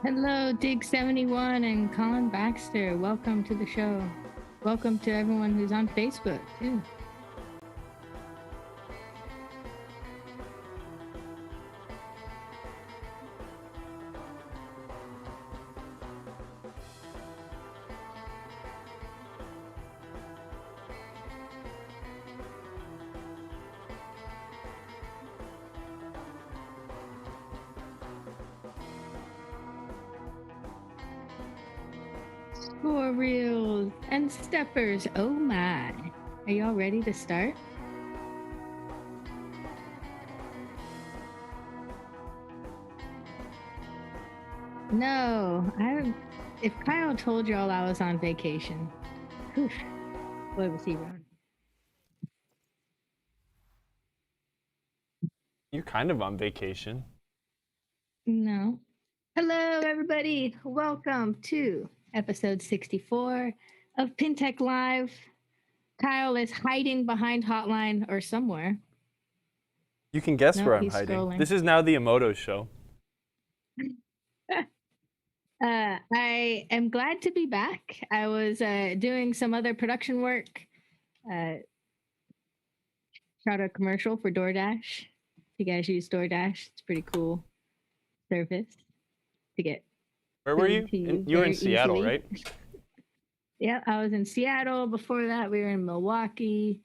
Hello, Dig71 and Colin Baxter. Welcome to the show. Welcome to everyone who's on Facebook, too. Score reels and steppers. Oh my. Are y'all ready to start? No, if Kyle told y'all I was on vacation, whew, boy was he wrong. You're kind of on vacation. No. Hello, everybody. Welcome to episode 64 of PinTech Live. Kyle is hiding behind Hotline or somewhere. You can guess No, where I'm he's hiding. scrolling. This is now the Emoto show. I am glad to be back. I was doing some other production work. Shot a commercial for DoorDash. If you guys use DoorDash, it's a pretty cool service to get. Where were you? You were in Seattle, easily. right? Yeah, I was in Seattle. Before that, we were in Milwaukee.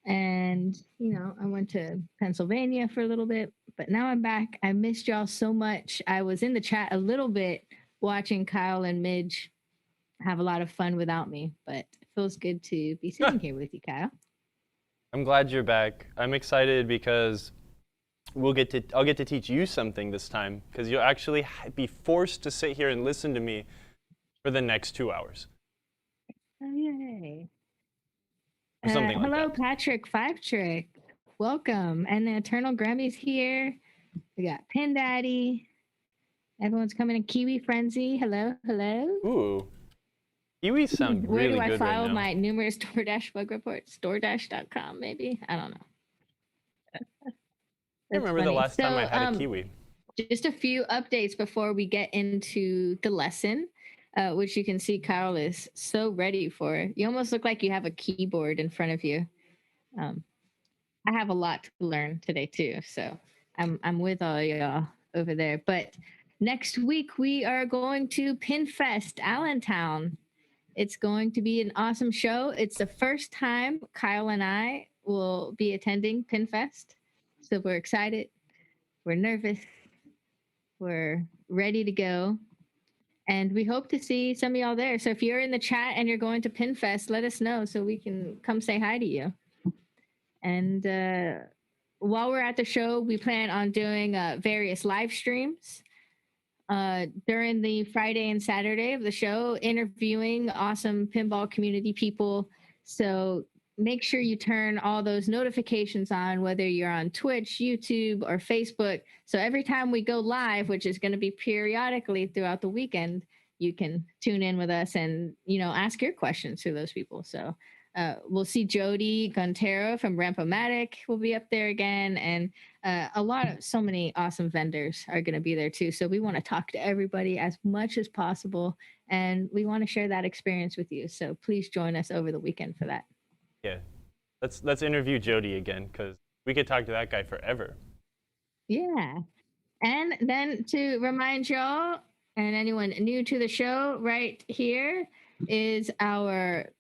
And, I went to Pennsylvania for a little bit. But now I'm back. I missed y'all so much. I was in the chat a little bit watching Kyle and Midge have a lot of fun without me. But it feels good to be sitting here with you, Kyle. I'm glad you're back. I'm excited because I'll get to teach you something this time, because you'll actually be forced to sit here and listen to me for the next 2 hours. Oh, yay. Or something like hello, that. Patrick Five Trick. Welcome. And the Eternal Grammy's here. We got Pin Daddy. Everyone's coming in. Kiwi Frenzy. Hello, hello. Ooh. Kiwis sound Where really do I good file right now. my numerous DoorDash bug reports? DoorDash.com, maybe? I don't know. I remember the last time I had a kiwi. Just a few updates before we get into the lesson, which you can see Kyle is so ready for. You almost look like you have a keyboard in front of you. I have a lot to learn today too, so I'm with all y'all over there. But next week we are going to PinFest Allentown. It's going to be an awesome show. It's the first time Kyle and I will be attending PinFest. So we're excited. We're nervous. We're ready to go. And we hope to see some of y'all there. So if you're in the chat and you're going to PinFest, let us know so we can come say hi to you. And while we're at the show, we plan on doing various live streams during the Friday and Saturday of the show, interviewing awesome pinball community people. So make sure you turn all those notifications on, whether you're on Twitch, YouTube, or Facebook. So every time we go live, which is going to be periodically throughout the weekend, you can tune in with us and, ask your questions to those people. So we'll see Jody Guntero from Rampomatic will be up there again. And so many awesome vendors are going to be there too. So we want to talk to everybody as much as possible. And we want to share that experience with you. So please join us over the weekend for that. Yeah. Let's interview Jody again, because we could talk to that guy forever. Yeah. And then to remind y'all and anyone new to the show, right here is our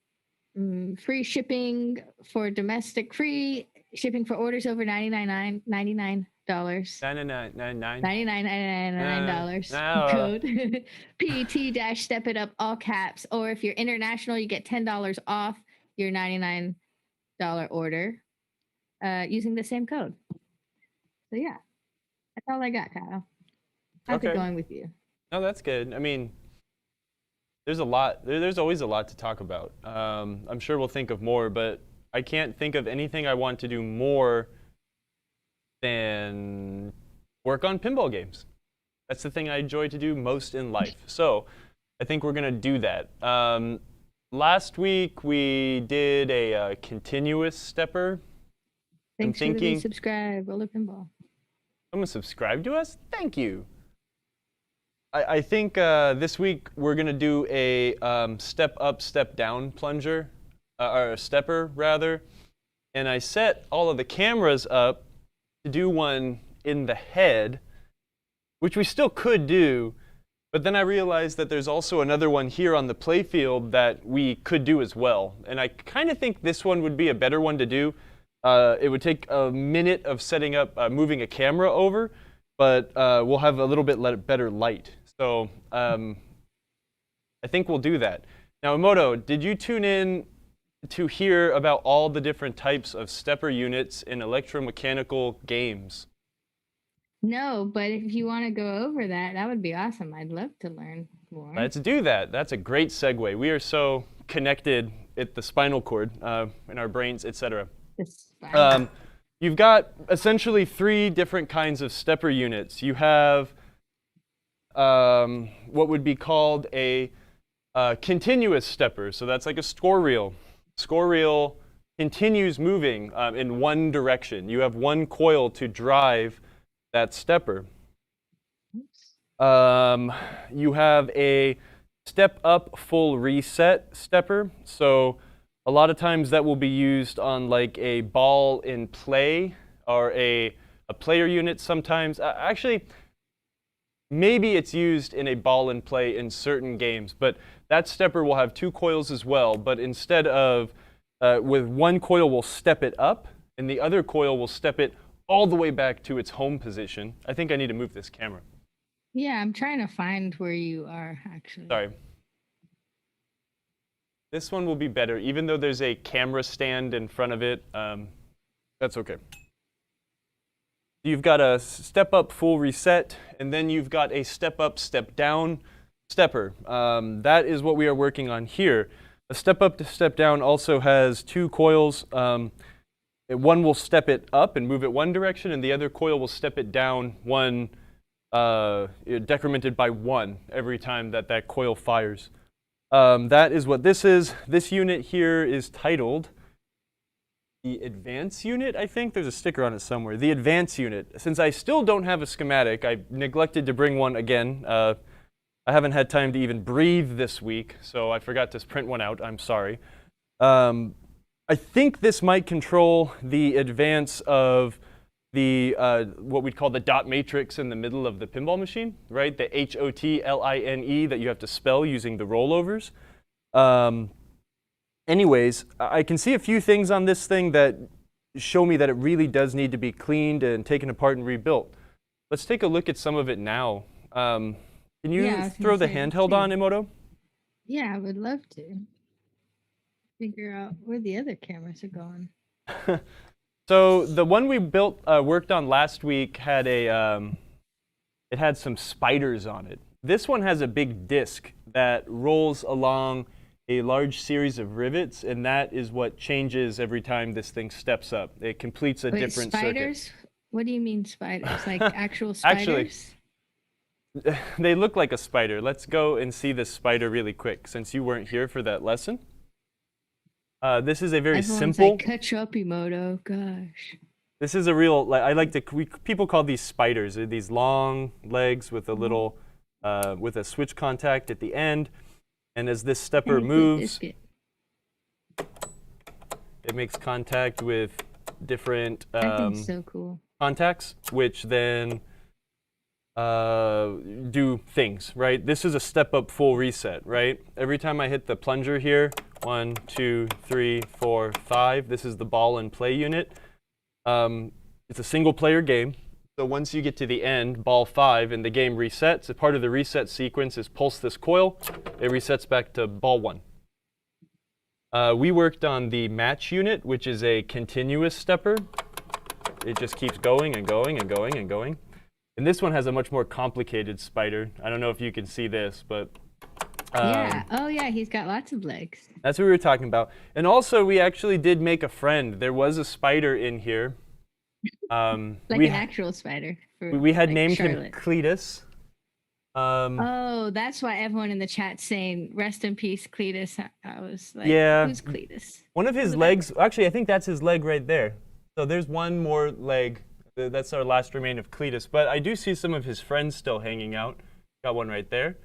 free shipping for domestic, free shipping for orders over $99. $99 code PET-step it up, all caps. Or if you're international, you get $10 off your $99 order using the same code. So yeah, that's all I got, Kyle. How's it going with you? No, that's good. I mean, there's a lot. There's always a lot to talk about. I'm sure we'll think of more, but I can't think of anything I want to do more than work on pinball games. That's the thing I enjoy to do most in life. So I think we're going to do that. Last week we did a continuous stepper. Thanks for the subscribe, Roller Pinball. Someone subscribed to us? Thank you. I think this week we're going to do a step up, step down plunger, or a stepper rather. And I set all of the cameras up to do one in the head, which we still could do, but then I realized that there's also another one here on the playfield that we could do as well. And I kind of think this one would be a better one to do. It would take a minute of setting up, moving a camera over, but we'll have a little bit better light. So I think we'll do that. Now, Emoto, did you tune in to hear about all the different types of stepper units in electromechanical games? No, but if you want to go over that, that would be awesome. I'd love to learn more. Let's do that. That's a great segue. We are so connected at the spinal cord, in our brains, etc. You've got essentially 3 different kinds of stepper units. You have what would be called a continuous stepper. So that's like a score reel. Score reel continues moving in one direction. You have one coil to drive that stepper. You have a step up full reset stepper. So a lot of times that will be used on like a ball in play or a player unit sometimes. Actually, maybe it's used in a ball in play in certain games, but that stepper will have 2 coils as well, but instead of, with one coil we'll step it up, and the other coil will step it all the way back to its home position. I think I need to move this camera. Yeah, I'm trying to find where you are, actually. Sorry. This one will be better, even though there's a camera stand in front of it. That's okay. You've got a step up full reset, and then you've got a step up, step down stepper. That is what we are working on here. A step up to step down also has 2 coils. One will step it up and move it one direction, and the other coil will step it down one, decremented by 1 every time that coil fires. That is what this is. This unit here is titled the Advance Unit, I think. There's a sticker on it somewhere. The Advance Unit. Since I still don't have a schematic, I neglected to bring one again. I haven't had time to even breathe this week, so I forgot to print one out. I'm sorry. I think this might control the advance of the what we'd call the dot matrix in the middle of the pinball machine, right? The HOTLINE that you have to spell using the rollovers. Anyways, I can see a few things on this thing that show me that it really does need to be cleaned and taken apart and rebuilt. Let's take a look at some of it now. Can you throw the handheld on, Emoto? Yeah, I would love to. Figure out where the other cameras are going. So the one we built, worked on last week had it had some spiders on it. This one has a big disc that rolls along a large series of rivets, and that is what changes every time this thing steps up. It completes a different spiders? circuit. What do you mean spiders? Like actual spiders? Actually, they look like a spider. Let's go and see this spider really quick, since you weren't here for that lesson. This is a very simple. Like, catch up, Emoto. Gosh. This is a real. People call these spiders. They're these long legs with a little, with a switch contact at the end, and as this stepper moves, it makes contact with different I think so cool. contacts, which then do things. Right. This is a step up full reset. Right. Every time I hit the plunger here. 1, 2, 3, 4, 5. This is the ball and play unit. It's a single player game. So once you get to the end, ball 5, and the game resets, a part of the reset sequence is pulse this coil. It resets back to ball 1. We worked on the match unit, which is a continuous stepper. It just keeps going and going and going and going. And this one has a much more complicated spider. I don't know if you can see this, but yeah. Oh, yeah. He's got lots of legs. That's what we were talking about. And also, we actually did make a friend. There was a spider in here. Like an actual spider. We had named him Cletus. Oh, that's why everyone in the chat saying "Rest in peace, Cletus." I was like, yeah. Who's Cletus? One of his legs. Actually, I think that's his leg right there. So there's one more leg. That's our last remain of Cletus. But I do see some of his friends still hanging out. Got one right there.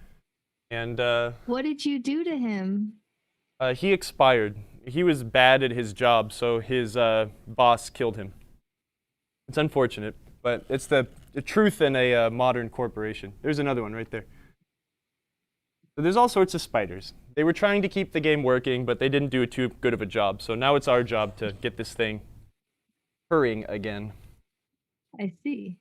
And What did you do to him? he expired. He was bad at his job, so his boss killed him. It's unfortunate, but it's the truth in a modern corporation. There's another one right there. So there's all sorts of spiders. They were trying to keep the game working, but they didn't do too good of a job. So now it's our job to get this thing purring again. I see.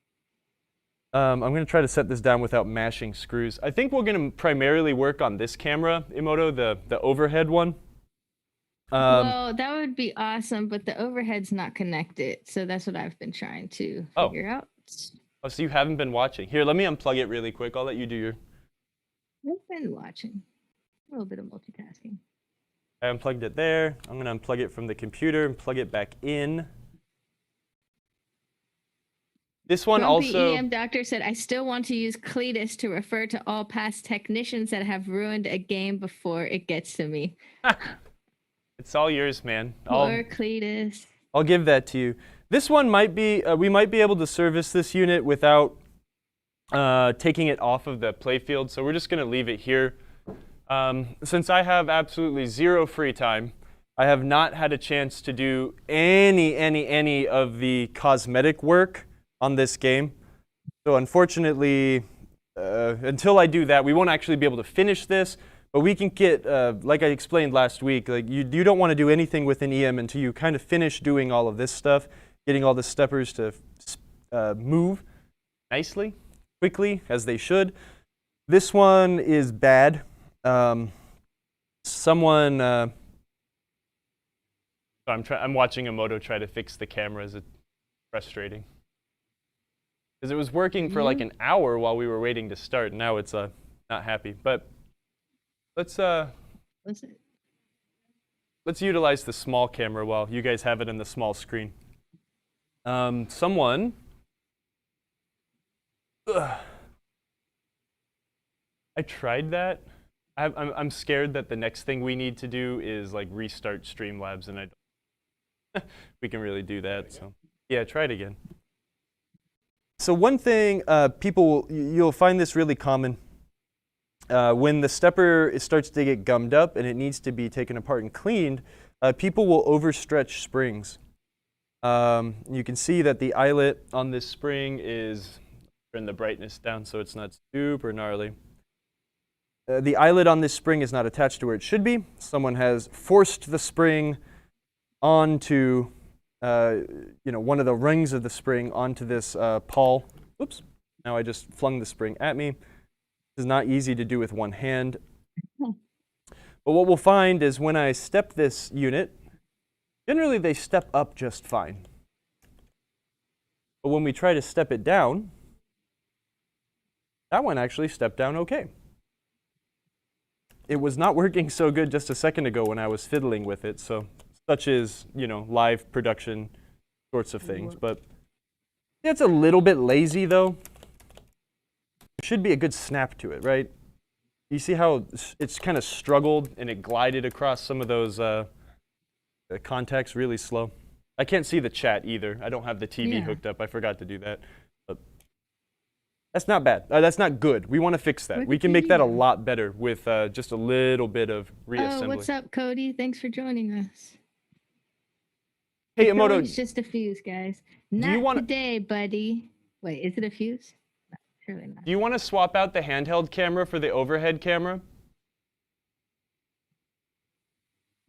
I'm going to try to set this down without mashing screws. I think we're going to primarily work on this camera, Emoto, the overhead one. Well, that would be awesome, but the overhead's not connected. So that's what I've been trying to figure out. Oh, so you haven't been watching. Here, let me unplug it really quick. I'll let you do your... I've been watching. A little bit of multitasking. I unplugged it there. I'm going to unplug it from the computer and plug it back in. This one Grumpy also... EM Doctor said, I still want to use Cletus to refer to all past technicians that have ruined a game before it gets to me. It's all yours, man. Poor Cletus. I'll give that to you. This one might be, we might be able to service this unit without taking it off of the playfield, so we're just going to leave it here. Since I have absolutely zero free time, I have not had a chance to do any of the cosmetic work on this game. So unfortunately, until I do that, we won't actually be able to finish this. But we can get, like I explained last week, like you don't want to do anything with an EM until you kind of finish doing all of this stuff, getting all the steppers to move nicely, quickly, as they should. This one is bad. I'm watching Emoto try to fix the cameras. It's frustrating. Because it was working for like an hour while we were waiting to start. Now it's not happy. But let's utilize the small camera while you guys have it in the small screen. Someone. I tried that. I'm scared that the next thing we need to do is like restart Streamlabs, and I don't we can really do that. So yeah, try it again. So one thing you'll find this really common when the stepper starts to get gummed up and it needs to be taken apart and cleaned. People will overstretch springs. You can see that the eyelet on this spring is, turn the brightness down so it's not super gnarly. The eyelet on this spring is not attached to where it should be. Someone has forced the spring onto, one of the rings of the spring onto this pawl. Oops, now I just flung the spring at me. This is not easy to do with one hand. But what we'll find is when I step this unit, generally they step up just fine. But when we try to step it down, that one actually stepped down okay. It was not working so good just a second ago when I was fiddling with it, so such as, live production sorts of things. But it's a little bit lazy though. There should be a good snap to it, right? You see how it's kind of struggled and it glided across some of those contacts really slow. I can't see the chat either. I don't have the TV hooked up. I forgot to do that. But that's not bad. That's not good. We want to fix that. We can make that a lot better with just a little bit of reassembly. Oh, what's up, Cody? Thanks for joining us. Hey, Emoto. It's just a fuse, guys. Not today, buddy. Wait, is it a fuse? No, surely not. Do you want to swap out the handheld camera for the overhead camera?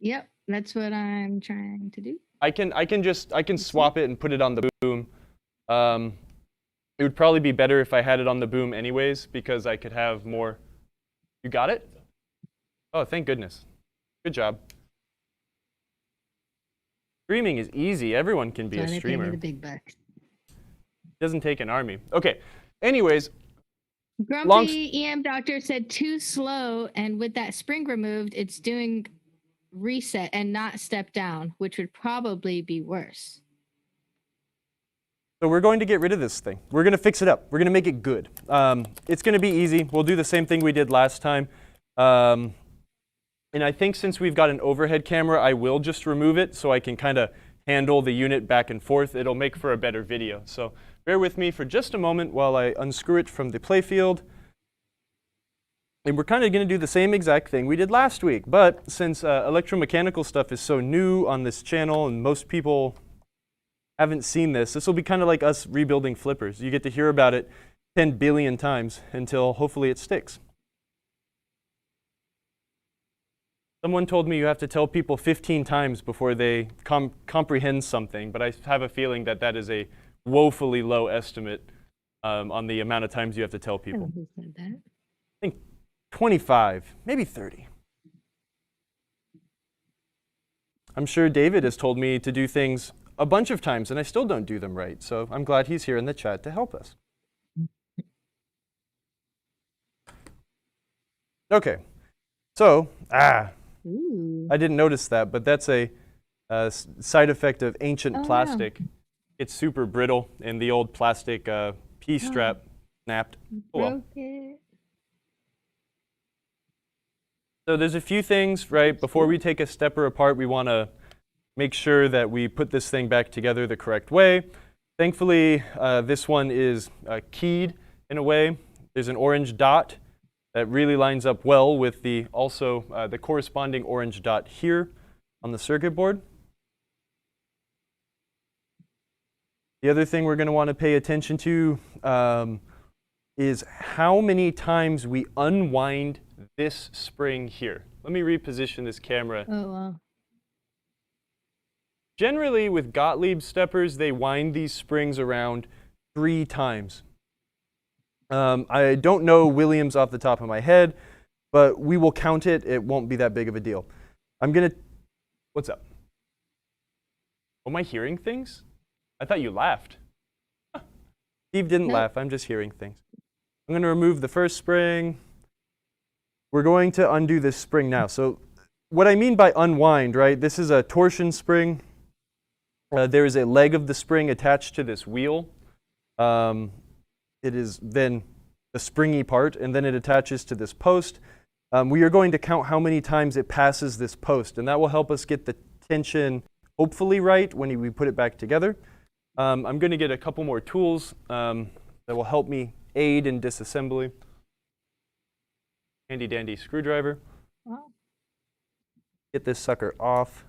Yep, that's what I'm trying to do. I can swap it and put it on the boom. It would probably be better if I had it on the boom anyways, because I could have more. You got it? Oh, thank goodness. Good job. Streaming is easy. Everyone can be a streamer. Pay me the big bucks. Doesn't take an army. Okay. Anyways. Grumpy EM Doctor said too slow, and with that spring removed, it's doing reset and not step down, which would probably be worse. So we're going to get rid of this thing. We're going to fix it up. We're going to make it good. It's going to be easy. We'll do the same thing we did last time. And I think since we've got an overhead camera, I will just remove it so I can kind of handle the unit back and forth. It'll make for a better video. So bear with me for just a moment while I unscrew it from the playfield. And we're kind of going to do the same exact thing we did last week. But since electromechanical stuff is so new on this channel and most people haven't seen this, this will be kind of like us rebuilding flippers. You get to hear about it 10 billion times until hopefully it sticks. Someone told me you have to tell people 15 times before they comprehend something, but I have a feeling that that is a woefully low estimate on the amount of times you have to tell people. Who said that? I think 25, maybe 30. I'm sure David has told me to do things a bunch of times, and I still don't do them right, so I'm glad he's here in the chat to help us. Okay, so, Ooh. I didn't notice that, but that's a side effect of ancient plastic. Wow. It's super brittle, and the old plastic P-strap snapped. Oh, well. Broke it. So there's a few things, right? Before we take a stepper apart, we want to make sure that we put this thing back together the correct way. Thankfully, this one is keyed in a way. There's an orange dot that really lines up well with the the corresponding orange dot here on the circuit board. The other thing we're going to want to pay attention to is how many times we unwind this spring here. Let me reposition this camera. Oh, wow. Generally, with Gottlieb steppers, they wind these springs around 3 times. I don't know Williams off the top of my head, but we will count it. It won't be that big of a deal. I'm going to... What's up? Am I hearing things? I thought you laughed. Huh. Steve didn't laugh. I'm just hearing things. I'm going to remove the first spring. We're going to undo this spring now. So what I mean by unwind, right? This is a torsion spring. There is a leg of the spring attached to this wheel. It is then the springy part, and then it attaches to this post. We are going to count how many times it passes this post, and that will help us get the tension hopefully right when we put it back together. I'm going to get a couple more tools that will help me aid in disassembly. Handy dandy screwdriver. Wow. Get this sucker off.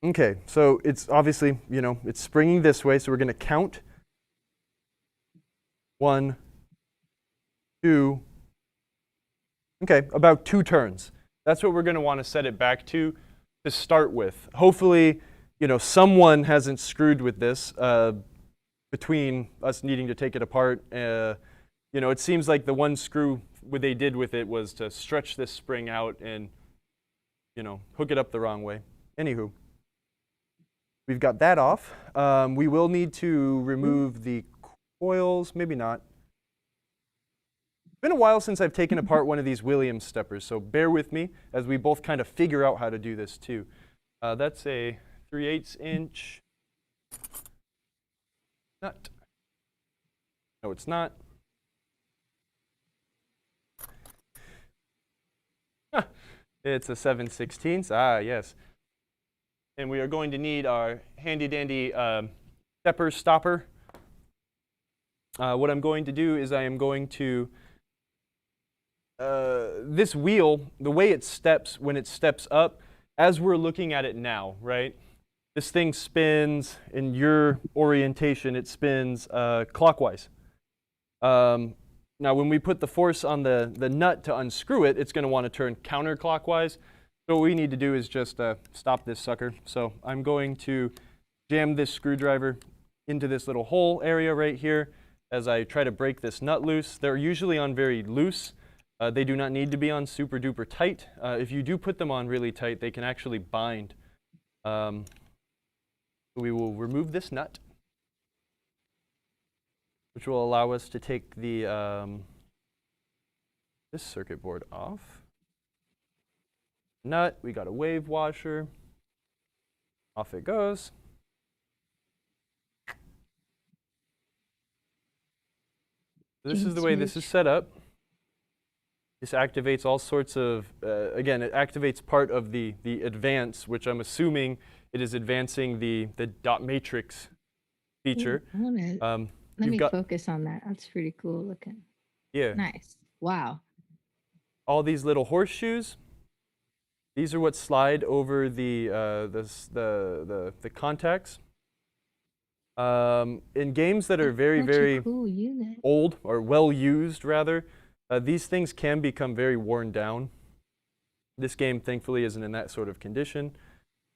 Okay, so it's obviously, it's springing this way, so we're going to count. 1, 2, okay, about 2 turns. That's what we're going to want to set it back to start with. Hopefully, someone hasn't screwed with this between us needing to take it apart. It seems like the one screw what they did with it was to stretch this spring out and, hook it up the wrong way. Anywho. We've got that off. We will need to remove the coils, maybe not. It's been a while since I've taken apart one of these Williams steppers, so bear with me as we both kind of figure out how to do this too. That's a 3/8 inch nut. No, it's not. Huh. It's a 7/16. Ah, yes. And we are going to need our handy dandy stepper stopper. What I'm going to do is I am going to, this wheel, the way it steps when it steps up, as we're looking at it now, right? This thing spins, in your orientation, it spins clockwise. Now when we put the force on the nut to unscrew it, it's going to want to turn counterclockwise. So what we need to do is just stop this sucker. So I'm going to jam this screwdriver into this little hole area right here as I try to break this nut loose. They're usually on very loose. They do not need to be on super duper tight. If you do put them on really tight, they can actually bind. We will remove this nut, which will allow us to take the this circuit board off. Nut, we got a wave washer. Off it goes. This is the way this is set up. This activates all sorts of, again, it activates part of the advance, which I'm assuming it is advancing the dot matrix feature. Let you've me got, focus on that. That's pretty cool looking. yeah, Nice. Wow. all these little horseshoes. These are what slide over the contacts. In games that are very, Such a very cool unit. old, or well used rather, these things can become very worn down. This game, thankfully, isn't in that sort of condition.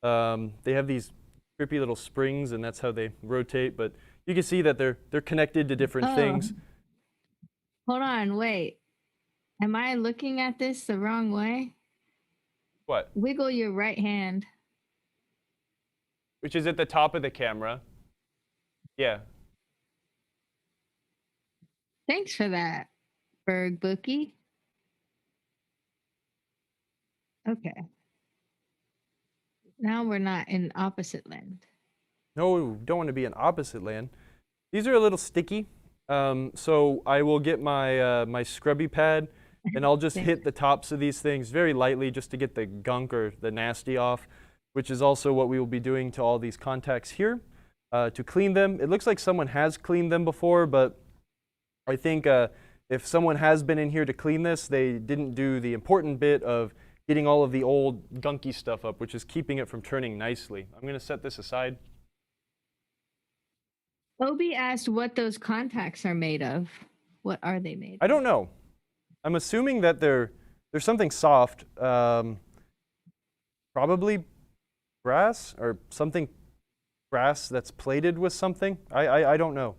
They have these trippy little springs, and that's how they rotate. But you can see that they're connected to different things. Hold on, wait. Am I looking at this the wrong way? What? Wiggle your right hand. Which is at the top of the camera. Yeah. Thanks for that, Berg Bookie. Okay. Now we're not in opposite land. No, don't want to be in opposite land. These are a little sticky, so I will get my my scrubby pad, and I'll just hit the tops of these things very lightly just to get the gunk or the nasty off, which is also what we will be doing to all these contacts here to clean them. It looks like someone has cleaned them before, but I think if someone has been in here to clean this, they didn't do the important bit of getting all of the old gunky stuff up, which is keeping it from turning nicely. I'm going to set this aside. Obi asked what those contacts are made of. What are they made of? I don't know. I'm assuming that they're something soft, probably brass or something brass that's plated with something. I don't know.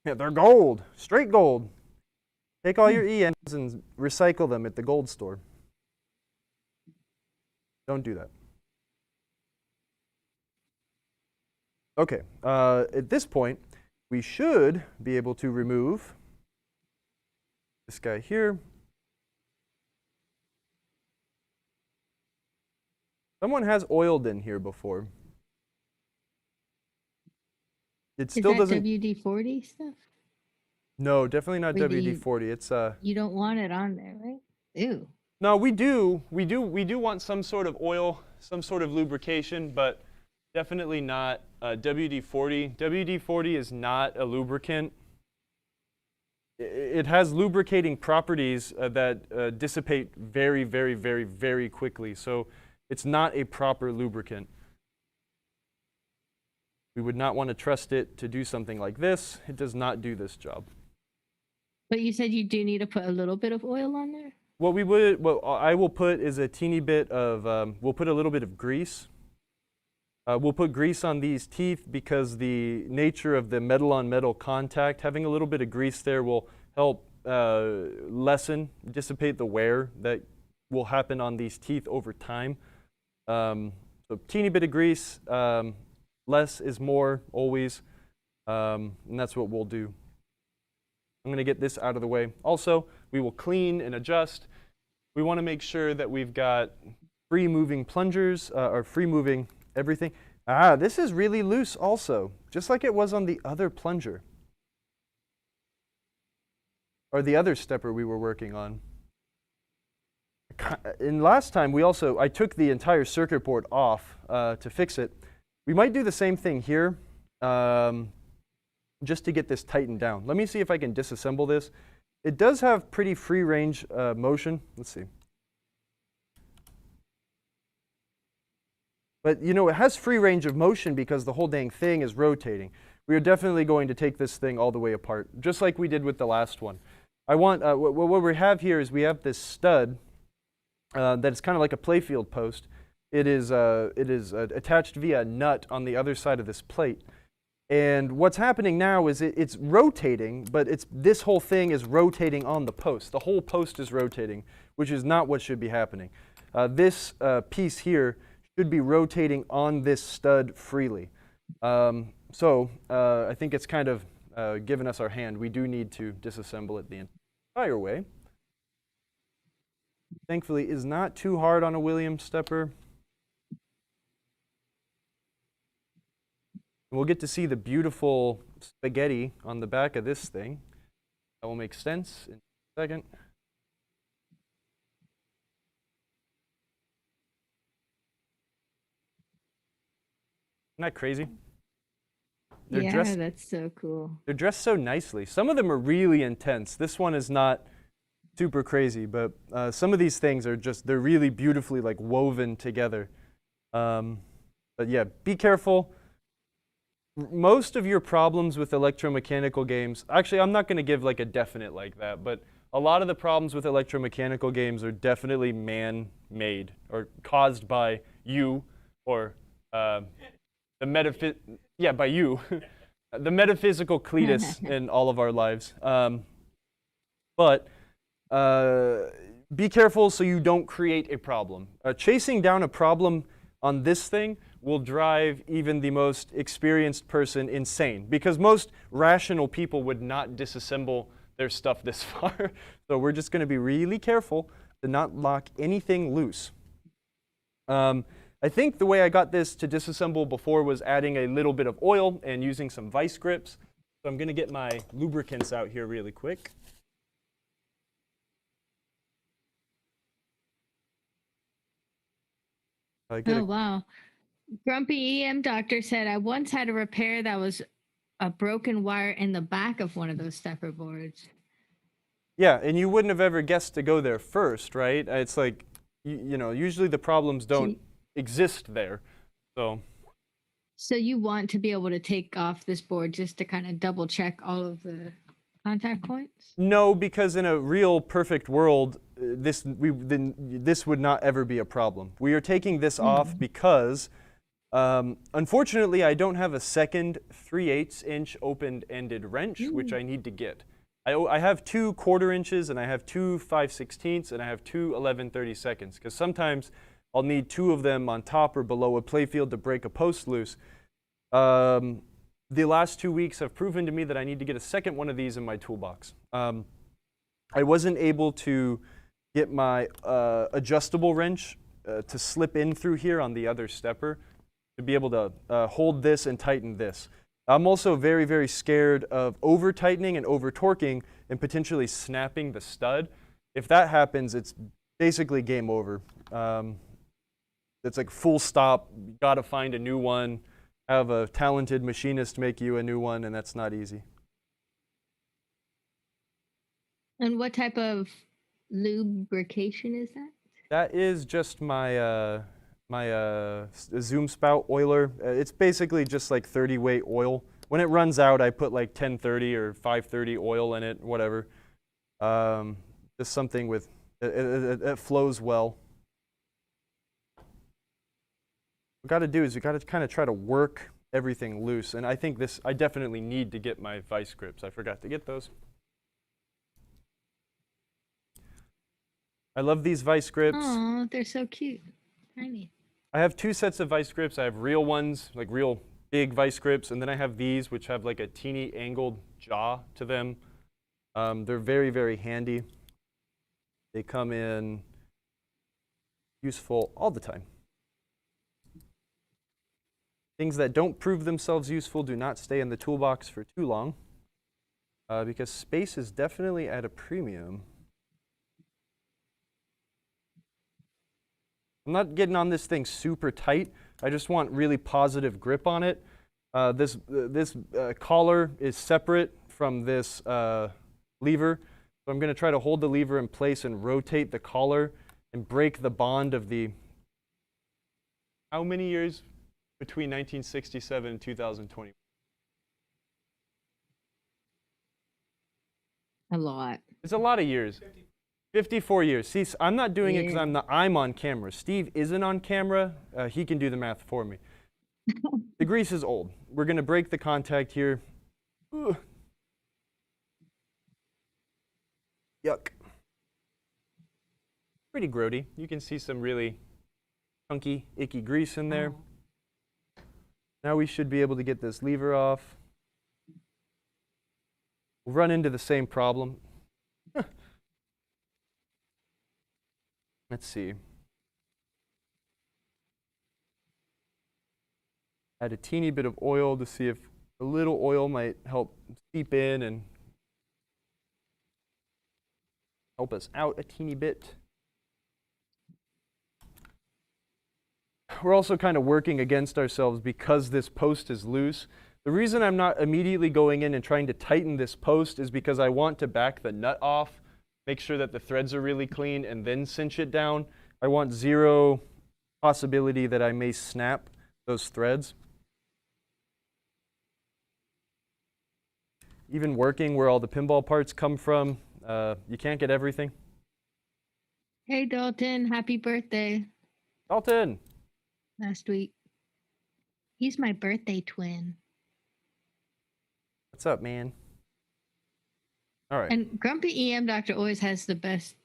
Yeah, they're gold, straight gold. Take all your ENs and recycle them at the gold store. Don't do that. Okay, at this point, we should be able to remove this guy here. Someone has oiled in here before. It still Is that doesn't. WD-40 stuff? No, definitely not Maybe WD-40. It's You don't want it on there, right? Ew. No, we do want some sort of oil, some sort of lubrication, but definitely not WD-40. WD-40 is not a lubricant. It has lubricating properties that dissipate very, very, very, very quickly. So it's not a proper lubricant. We would not want to trust it to do something like this. It does not do this job. But you said you do need to put a little bit of oil on there? What I will put is a teeny bit of, we'll put a little bit of grease. We'll put grease on these teeth because the nature of the metal on metal contact, having a little bit of grease there will help dissipate the wear that will happen on these teeth over time. So teeny bit of grease, less is more always, and that's what we'll do. I'm going to get this out of the way. Also, we will clean and adjust. We want to make sure that we've got free moving plungers or free moving everything. This is really loose also, just like it was on the other plunger or the other stepper we were working on. And last time I took the entire circuit board off to fix it. We might do the same thing here. Just to get this tightened down. Let me see if I can disassemble this. It does have pretty free range motion. Let's see. But you know, it has free range of motion because the whole dang thing is rotating. We are definitely going to take this thing all the way apart, just like we did with the last one. I want, what we have here is we have this stud that is kind of like a playfield post. It is attached via a nut on the other side of this plate. And what's happening now is it's rotating, but this whole thing is rotating on the post. The whole post is rotating, which is not what should be happening. This piece here should be rotating on this stud freely. So I think it's kind of given us our hand. We do need to disassemble it the entire way. Thankfully, is not too hard on a Williams stepper. We'll get to see the beautiful spaghetti on the back of this thing. That will make sense in a second. Isn't that crazy? they're Yeah, dressed that's so cool. they're dressed so nicely. Some of them are really intense. This one is not super crazy, but some of these things are they're really beautifully like woven together. But yeah, be careful. Most of your problems with electromechanical games, actually, I'm not going to give like a definite like that, but a lot of the problems with electromechanical games are definitely man-made or caused by you or by you, the metaphysical Cletus in all of our lives. But be careful so you don't create a problem. Chasing down a problem on this thing will drive even the most experienced person insane, because most rational people would not disassemble their stuff this far. So we're just going to be really careful to not lock anything loose. I think the way I got this to disassemble before was adding a little bit of oil and using some vice grips. So I'm going to get my lubricants out here really quick. Oh, wow. Grumpy EM Doctor said, I once had a repair that was a broken wire in the back of one of those stepper boards. Yeah, and you wouldn't have ever guessed to go there first, right? It's like, you know, usually the problems don't exist there. So you want to be able to take off this board just to kind of double check all of the contact points? No, because in a real perfect world, this would not ever be a problem. We are taking this off because, unfortunately, I don't have a second 3/8-inch open-ended wrench, which I need to get. I have 2 1/4 inches, and I have 2 5/16, and I have 2 11/32, because sometimes I'll need 2 of them on top or below a playfield to break a post loose. The last 2 weeks have proven to me that I need to get a second one of these in my toolbox. I wasn't able to get my adjustable wrench to slip in through here on the other stepper to be able to hold this and tighten this. I'm also very, very scared of over-tightening and over-torquing and potentially snapping the stud. If that happens, it's basically game over. It's like full stop. You got to find a new one. Have a talented machinist make you a new one, and that's not easy. And what type of lubrication is that? That is just my zoom spout oiler. It's basically just like 30 weight oil. When it runs out, I put like 1030 or 530 oil in it, whatever. Just something with it flows well. What we got to do is we got to kind of try to work everything loose. And I think I definitely need to get my vice grips. I forgot to get those. I love these vice grips. Oh, they're so cute. Tiny. I have 2 sets of vice grips. I have real ones, like real big vice grips, and then I have these, which have like a teeny angled jaw to them. They're very, very handy. They come in useful all the time. Things that don't prove themselves useful do not stay in the toolbox for too long, because space is definitely at a premium. I'm not getting on this thing super tight. I just want really positive grip on it. This collar is separate from this lever. So I'm going to try to hold the lever in place and rotate the collar and break the bond of the, how many years between 1967 and 2020? A lot. It's a lot of years. 54 years. See, I'm not doing it because I'm on camera. Steve isn't on camera. He can do the math for me. The grease is old. We're going to break the contact here. Ugh. Yuck. Pretty grody. You can see some really chunky, icky grease in there. Now we should be able to get this lever off. We'll run into the same problem. Let's see. Add a teeny bit of oil to see if a little oil might help seep in and help us out a teeny bit. We're also kind of working against ourselves because this post is loose. The reason I'm not immediately going in and trying to tighten this post is because I want to back the nut off, make sure that the threads are really clean, and then cinch it down. I want zero possibility that I may snap those threads. Even working where all the pinball parts come from, you can't get everything. Hey Dalton, happy birthday Dalton! last week. He's my birthday twin. What's up, man? All right. And Grumpy EM Doctor always has the best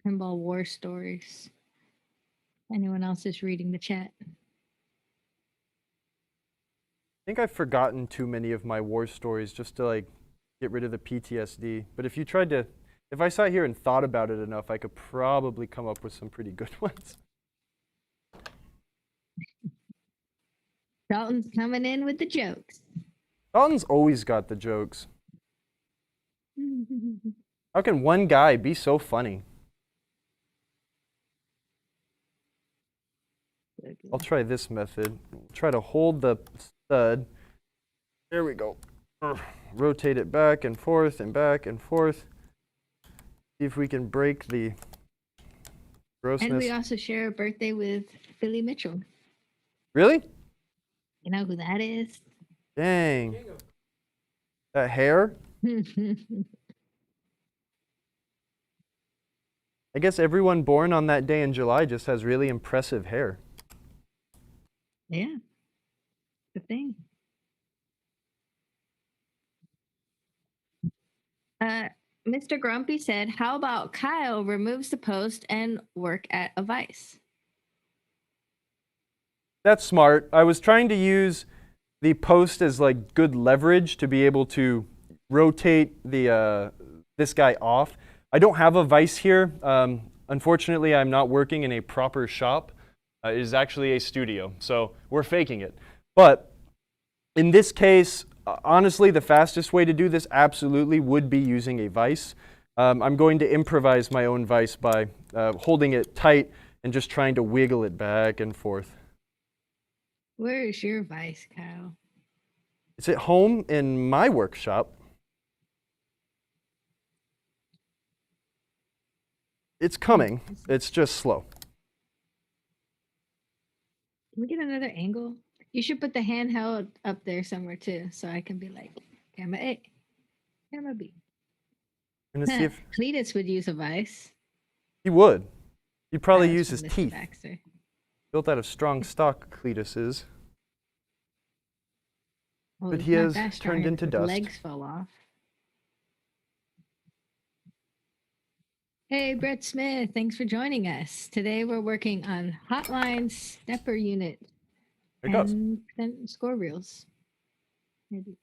pinball war stories. Anyone else is reading the chat? I think I've forgotten too many of my war stories just to like get rid of the PTSD. But if I sat here and thought about it enough, I could probably come up with some pretty good ones. Dalton's coming in with the jokes. Dalton's always got the jokes. How can one guy be so funny? I'll try this method. Try to hold the stud. There we go. Rotate it back and forth and back and forth. See if we can break the grossness. And we also share a birthday with Billy Mitchell. Really? You know who that is? Dang. That hair? I guess everyone born on that day in July just has really impressive hair. Yeah. The thing. Mr. Grumpy said, how about Kyle removes the post and work at a vice? That's smart. I was trying to use the post as like good leverage to be able to rotate the this guy off. I don't have a vice here. Unfortunately, I'm not working in a proper shop. It is actually a studio, so we're faking it. But in this case, honestly, the fastest way to do this absolutely would be using a vice. I'm going to improvise my own vice by holding it tight and just trying to wiggle it back and forth. Where is your vice, Kyle? It's at home in my workshop. It's coming. It's just slow. Can we get another angle? You should put the handheld up there somewhere too, so I can be like, camera A, camera B. I'm gonna see if Cletus would use a vice. he would. He'd probably That was use his from Mr. teeth. Baxter. Built out of strong stock, Cletus is. Well, But it's he not has that strong turned if into his dust. legs fell off. Hey, Brett Smith, thanks for joining us. Today we're working on Hotline Stepper Unit There it goes. and score reels. Maybe.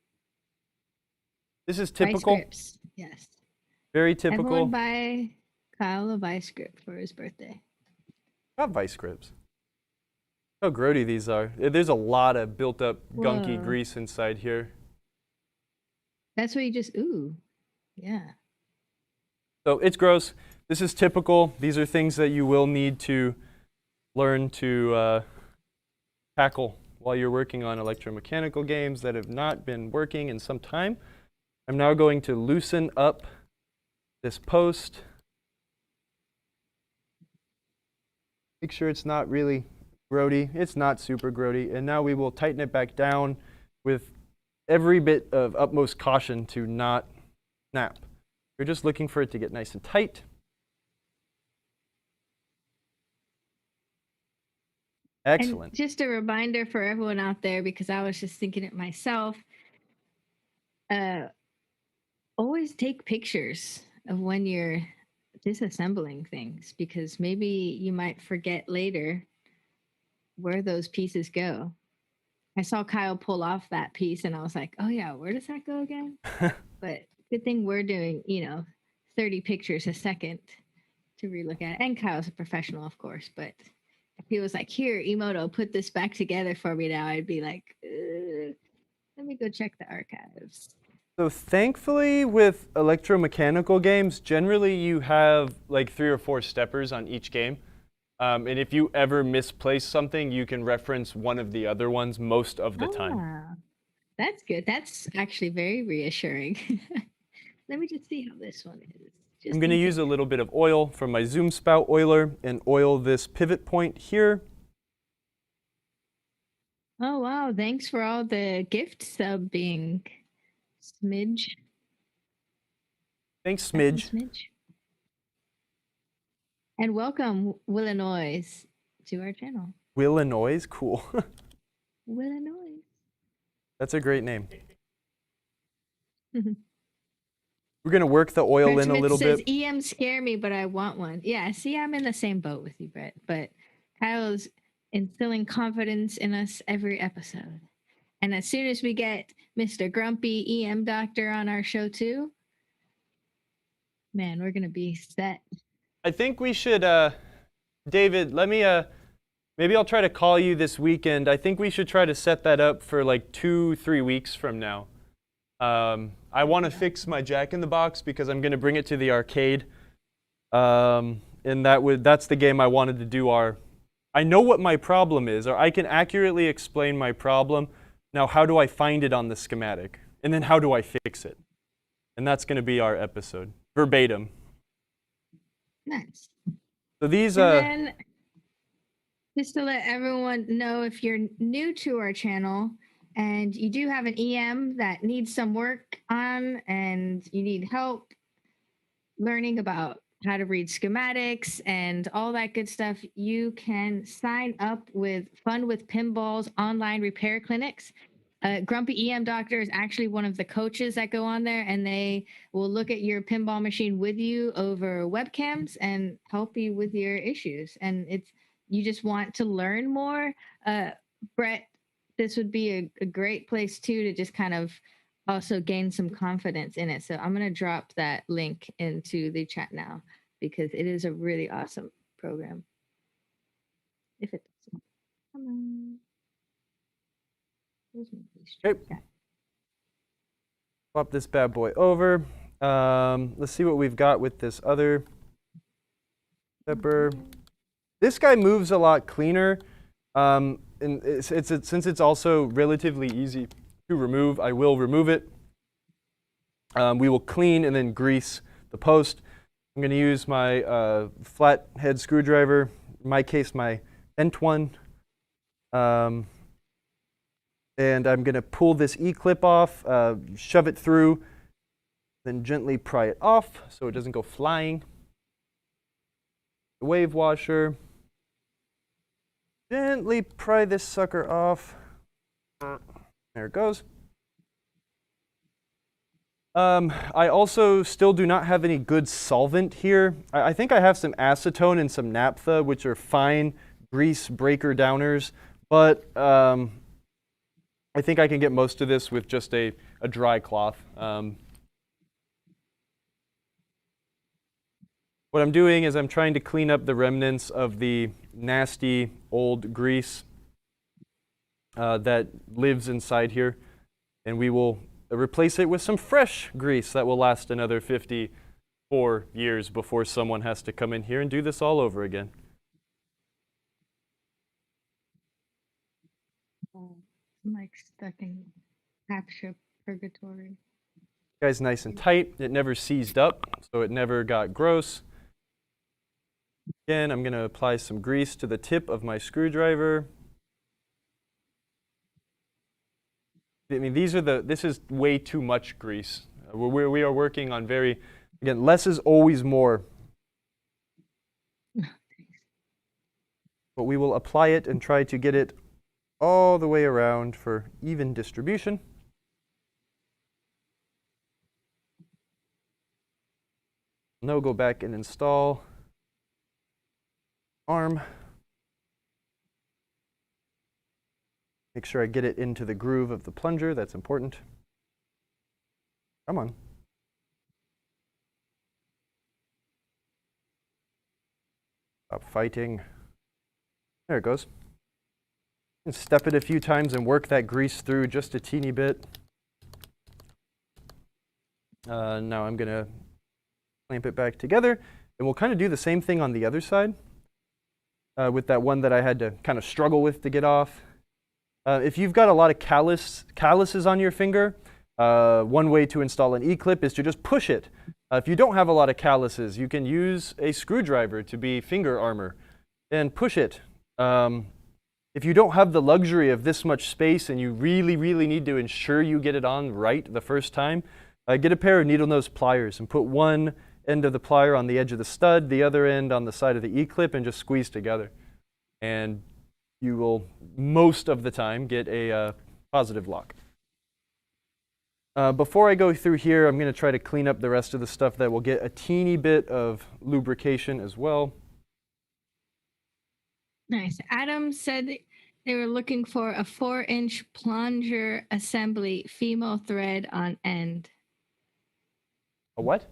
This is Vice typical. grips, yes. Very Everyone typical. buy Kyle a vice grip for his birthday. Not vice grips. How grody these are. There's a lot of built up gunky Whoa. grease inside here. That's what you just, ooh, yeah. So it's gross. This is typical. These are things that you will need to learn to tackle while you're working on electromechanical games that have not been working in some time. I'm now going to loosen up this post. Make sure it's not really grody. It's not super grody. And now we will tighten it back down with every bit of utmost caution to not snap. You're just looking for it to get nice and tight. Excellent. And just a reminder for everyone out there, because I was just thinking it myself, always take pictures of when you're disassembling things, because maybe you might forget later where those pieces go. I saw Kyle pull off that piece and I was like, oh yeah, where does that go again? But good thing we're doing, 30 pictures a second to relook at it. And Kyle's a professional, of course, but if he was like, here, Emoto, put this back together for me now, I'd be like, let me go check the archives. So thankfully with electromechanical games, generally you have like 3 or 4 steppers on each game. And if you ever misplace something, you can reference one of the other ones most of the time. That's good. That's actually very reassuring. Let me just see how this one is. I'm going to use a little bit of oil from my zoom spout oiler and oil this pivot point here. Oh, wow. Thanks for all the gift subbing, Smidge. Thanks, Smidge. And welcome, Willinois, to our channel. Willinois? Cool. Willinois. That's a great name. We're going to work the oil Brett in a Smith little says, bit. EM scare me, but I want one. Yeah, see, I'm in the same boat with you, Brett. But Kyle's instilling confidence in us every episode. And as soon as we get Mr. Grumpy EM Doctor on our show too, man, we're going to be set. I think we should, David, let me, maybe I'll try to call you this weekend. I think we should try to set that up for like 2-3 weeks from now. I want to fix my Jack-in-the-Box because I'm going to bring it to the arcade. And that's the game I wanted to do I know what my problem is, or I can accurately explain my problem. Now, how do I find it on the schematic? And then how do I fix it? And that's going to be our episode, verbatim. Nice. So these, and then, just to let everyone know, if you're new to our channel and you do have an EM that needs some work on and you need help learning about how to read schematics and all that good stuff, you can sign up with Fun with Pinball's online repair clinics. Grumpy EM Doctor is actually one of the coaches that go on there, and they will look at your pinball machine with you over webcams and help you with your issues. And you just want to learn more, Brett, this would be a great place too to just kind of also gain some confidence in it. So I'm going to drop that link into the chat now because it is a really awesome program. If it doesn't. Come on. Okay. Swap this bad boy over. Let's see what we've got with this other pepper. This guy moves a lot cleaner. And since it's also relatively easy to remove, I will remove it. We will clean and then grease the post. I'm going to use my flat head screwdriver, in my case my bent one. And I'm going to pull this E-clip off, shove it through, then gently pry it off so it doesn't go flying. The wave washer. Gently pry this sucker off. There it goes. I also still do not have any good solvent here. I think I have some acetone and some naphtha, which are fine grease breaker downers, but I think I can get most of this with just a dry cloth. What I'm doing is I'm trying to clean up the remnants of the nasty old grease that lives inside here, and we will replace it with some fresh grease that will last another 54 years before someone has to come in here and do this all over again. I'm like stuck in capture purgatory. Guy's nice and tight. It never seized up, so it never got gross. Again, I'm going to apply some grease to the tip of my screwdriver. I mean, this is way too much grease. We are working on again, less is always more. But we will apply it and try to get it all the way around for even distribution. Now go back and install arm. Make sure I get it into the groove of the plunger. That's important. Come on. Stop fighting. There it goes. And step it a few times and work that grease through just a teeny bit. Now I'm going to clamp it back together. And we'll kind of do the same thing on the other side with that one that I had to kind of struggle with to get off. If you've got a lot of calluses on your finger, one way to install an E-clip is to just push it. If you don't have a lot of calluses, you can use a screwdriver to be finger armor and push it. If you don't have the luxury of this much space and you really, really need to ensure you get it on right the first time, get a pair of needle nose pliers and put one end of the plier on the edge of the stud, the other end on the side of the E-clip, and just squeeze together. And you will, most of the time, get a positive lock. Before I go through here, I'm going to try to clean up the rest of the stuff that will get a teeny bit of lubrication as well. Nice. Adam said they were looking for a 4-inch plunger assembly, female thread on end. A what?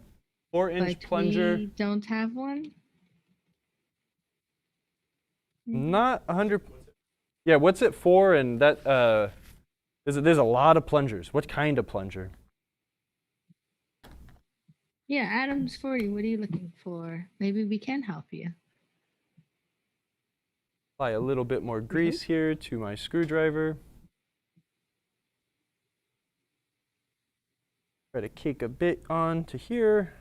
4-inch plunger? We don't have one? Not 100. Yeah, what's it for? And that there's a lot of plungers. What kind of plunger? Yeah, Adam's 40. What are you looking for? Maybe we can help you. Apply a little bit more grease here to my screwdriver. Try to cake a bit on to here.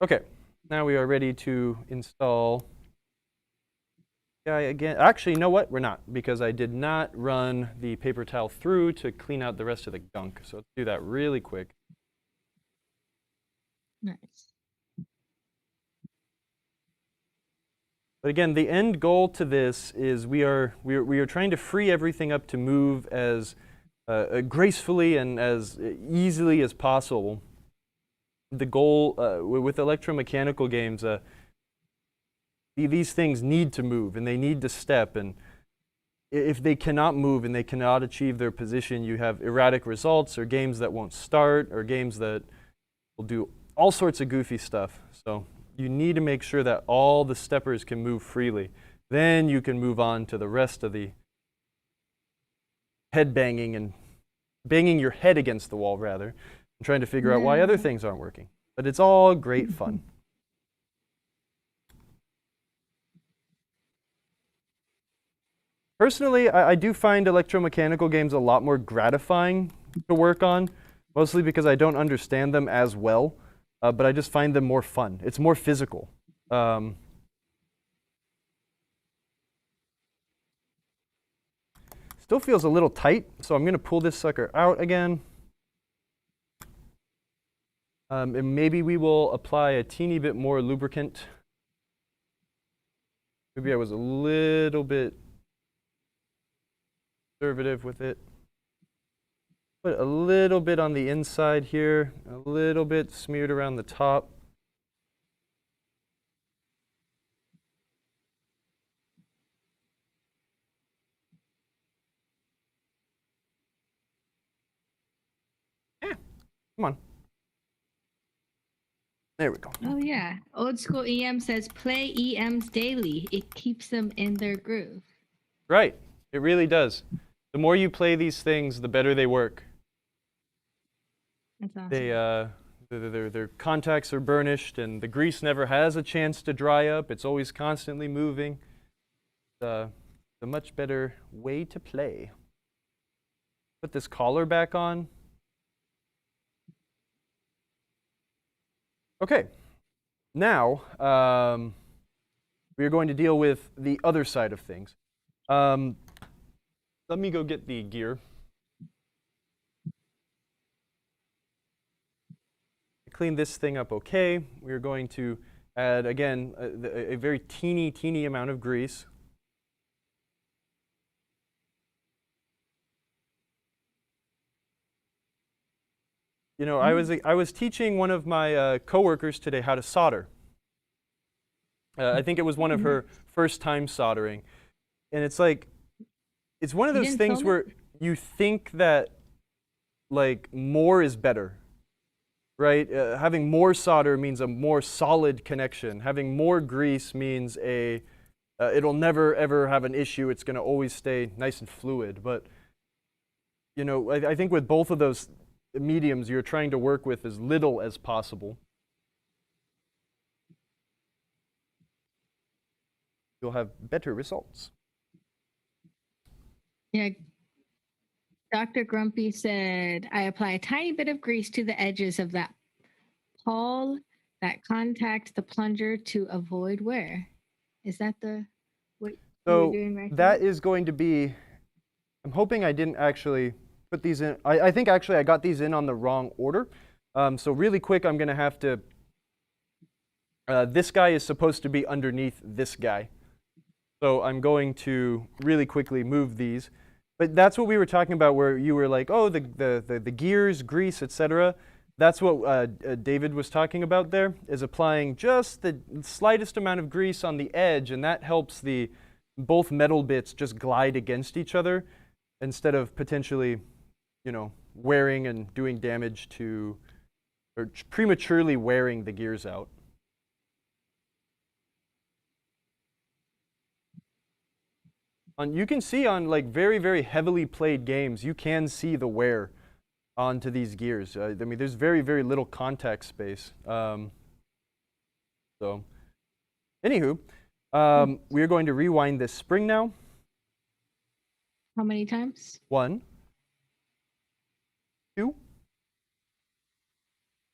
Okay, now we are ready to install guy again. Actually, you know what? We're not, because I did not run the paper towel through to clean out the rest of the gunk. So let's do that really quick. Nice. But again, the end goal to this is we are trying to free everything up to move as gracefully and as easily as possible. The goal with electromechanical games, these things need to move and they need to step, and if they cannot move and they cannot achieve their position, you have erratic results or games that won't start or games that will do all sorts of goofy stuff. So you need to make sure that all the steppers can move freely. Then you can move on to the rest of the head banging and banging your head against the wall, rather, and trying to figure out why other things aren't working. But it's all great fun. Personally, I do find electromechanical games a lot more gratifying to work on, mostly because I don't understand them as well, but I just find them more fun. It's more physical. Still feels a little tight, so I'm going to pull this sucker out again. And maybe we will apply a teeny bit more lubricant. Maybe I was a little bit conservative with it. Put a little bit on the inside here, a little bit smeared around the top. Yeah, come on. There we go. Oh yeah. Old school EM says play EMs daily. It keeps them in their groove. Right. It really does. The more you play these things, the better they work. That's awesome. Their contacts are burnished, and the grease never has a chance to dry up. It's always constantly moving. It's a much better way to play. Put this collar back on. Okay, now we are going to deal with the other side of things. Let me go get the gear. Clean this thing up okay. We're going to add, again, a very teeny amount of grease. You know, I was teaching one of my coworkers today how to solder. I think it was one of her first time soldering. And it's like, it's one of those things where you think that like more is better, right? Having more solder means a more solid connection. Having more grease means it'll never ever have an issue. It's going to always stay nice and fluid. But you know, I think with both of those, mediums, you're trying to work with as little as possible. You'll have better results. Yeah. Dr. Grumpy said, I apply a tiny bit of grease to the edges of that pawl that contact the plunger to avoid wear. Is that what you're doing right that there? is going to be, I'm hoping I didn't actually put these in. I think actually I got these in on the wrong order. So really quick, I'm going to have to, this guy is supposed to be underneath this guy. So I'm going to really quickly move these. But that's what we were talking about where you were like, oh, the gears, grease, etc. That's what David was talking about there, is applying just the slightest amount of grease on the edge, and that helps both metal bits just glide against each other instead of potentially, wearing and doing damage to, or prematurely wearing the gears out. You can see on like very, very heavily played games, you can see the wear onto these gears. I mean, there's very, very little contact space. So, anywho, we are going to rewind this spring now. How many times? 1, 2.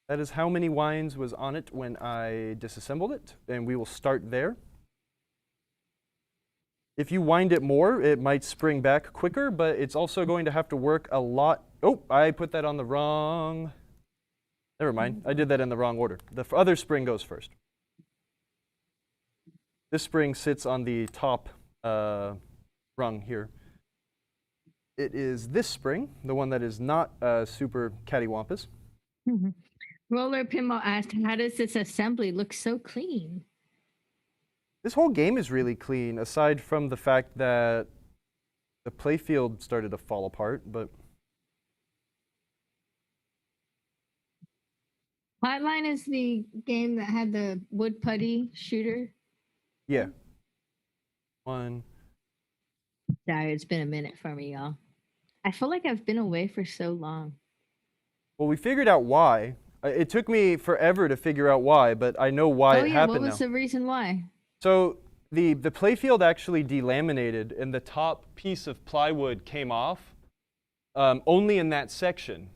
That is how many winds was on it when I disassembled it, and we will start there. If you wind it more, it might spring back quicker, but it's also going to have to work a lot. Oh, I put that on the wrong. Never mind. I did that in the wrong order. The other spring goes first. This spring sits on the top rung here. It is this spring, the one that is not super cattywampus. Roller Pinball asked, how does this assembly look so clean? This whole game is really clean, aside from the fact that the playfield started to fall apart, but... Hotline is the game that had the wood putty shooter. Yeah. 1. Sorry, it's been a minute for me, y'all. I feel like I've been away for so long. Well, we figured out why. It took me forever to figure out why, but I know why it happened now. What was the reason why? So the playfield actually delaminated, and the top piece of plywood came off only in that section.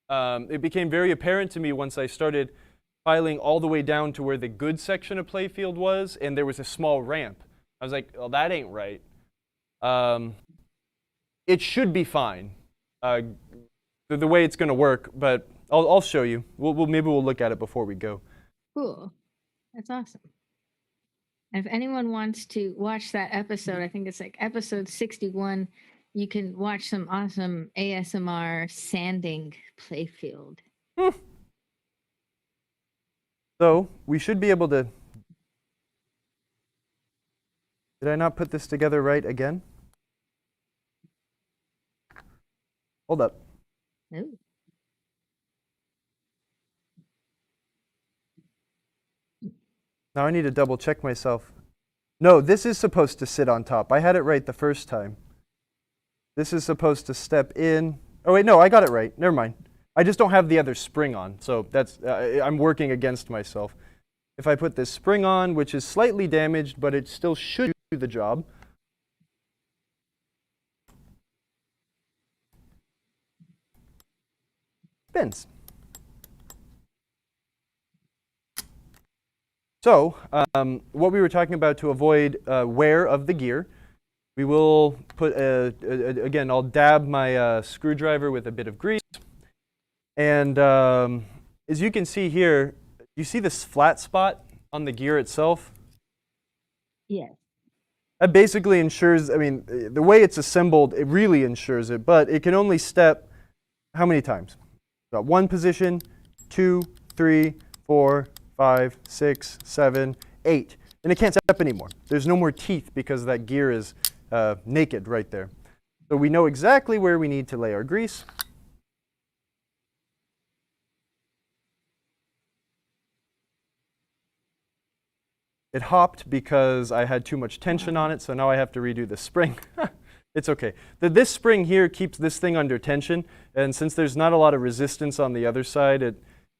It became very apparent to me once I started piling all the way down to where the good section of playfield was, and there was a small ramp. I was like, well, that ain't right. It should be fine, the way it's going to work, but I'll show you. Maybe we'll look at it before we go. Cool. That's awesome. And if anyone wants to watch that episode, I think it's like episode 61, you can watch some awesome ASMR sanding playfield. So we should be able to... Did I not put this together right again? Hold up. No. Now I need to double check myself. No, this is supposed to sit on top. I had it right the first time. This is supposed to step in. Oh wait, no, I got it right. Never mind. I just don't have the other spring on, so that's I'm working against myself. If I put this spring on, which is slightly damaged, but it still should do the job. Spins. So, what we were talking about to avoid wear of the gear, we will put, again, I'll dab my screwdriver with a bit of grease. And as you can see here, you see this flat spot on the gear itself? Yes. That basically ensures, I mean, the way it's assembled, it really ensures it, but it can only step how many times? So 1 position, 2, 3, 4, 5, 6, 7, 8. And it can't step anymore. There's no more teeth because that gear is naked right there. So we know exactly where we need to lay our grease. It hopped because I had too much tension on it, so now I have to redo the spring. It's okay. This spring here keeps this thing under tension, and since there's not a lot of resistance on the other side, it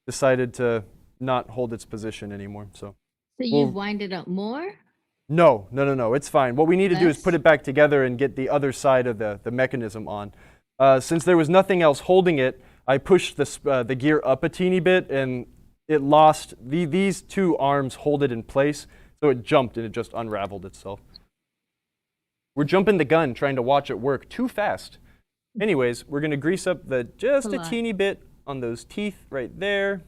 decided to not hold its position anymore. So you wind it up more? No, it's fine. What we need to do is put Less? it back together and get the other side of the mechanism on. Since there was nothing else holding it, I pushed the gear up a teeny bit, and it lost, these two arms hold it in place, so it jumped and it just unraveled itself. We're jumping the gun trying to watch it work too fast. Anyways, we're going to grease up just a teeny bit on those teeth right there.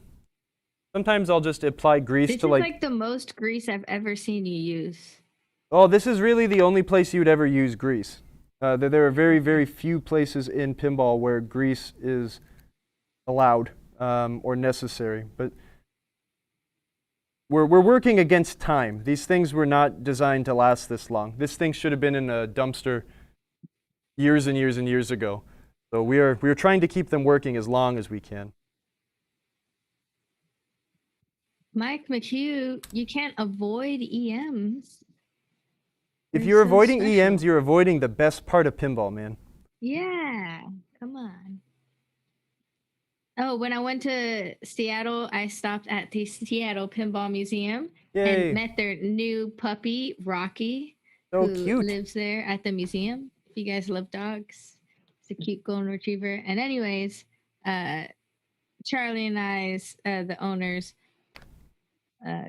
Sometimes I'll just apply grease This to is like the most grease I've ever seen you use. Oh, this is really the only place you would ever use grease. There are very, very few places in pinball where grease is allowed or necessary. But we're working against time. These things were not designed to last this long. This thing should have been in a dumpster years and years and years ago. So we are trying to keep them working as long as we can. Mike McHugh, you can't avoid EMs. If They're you're so avoiding special. EMs, you're avoiding the best part of pinball, man. Yeah, come on. Oh, when I went to Seattle, I stopped at the Seattle Pinball Museum Yay. and met their new puppy, Rocky, So who cute. lives there at the museum. If you guys love dogs, it's a cute golden retriever. And anyways, Charlie and I's, the owners,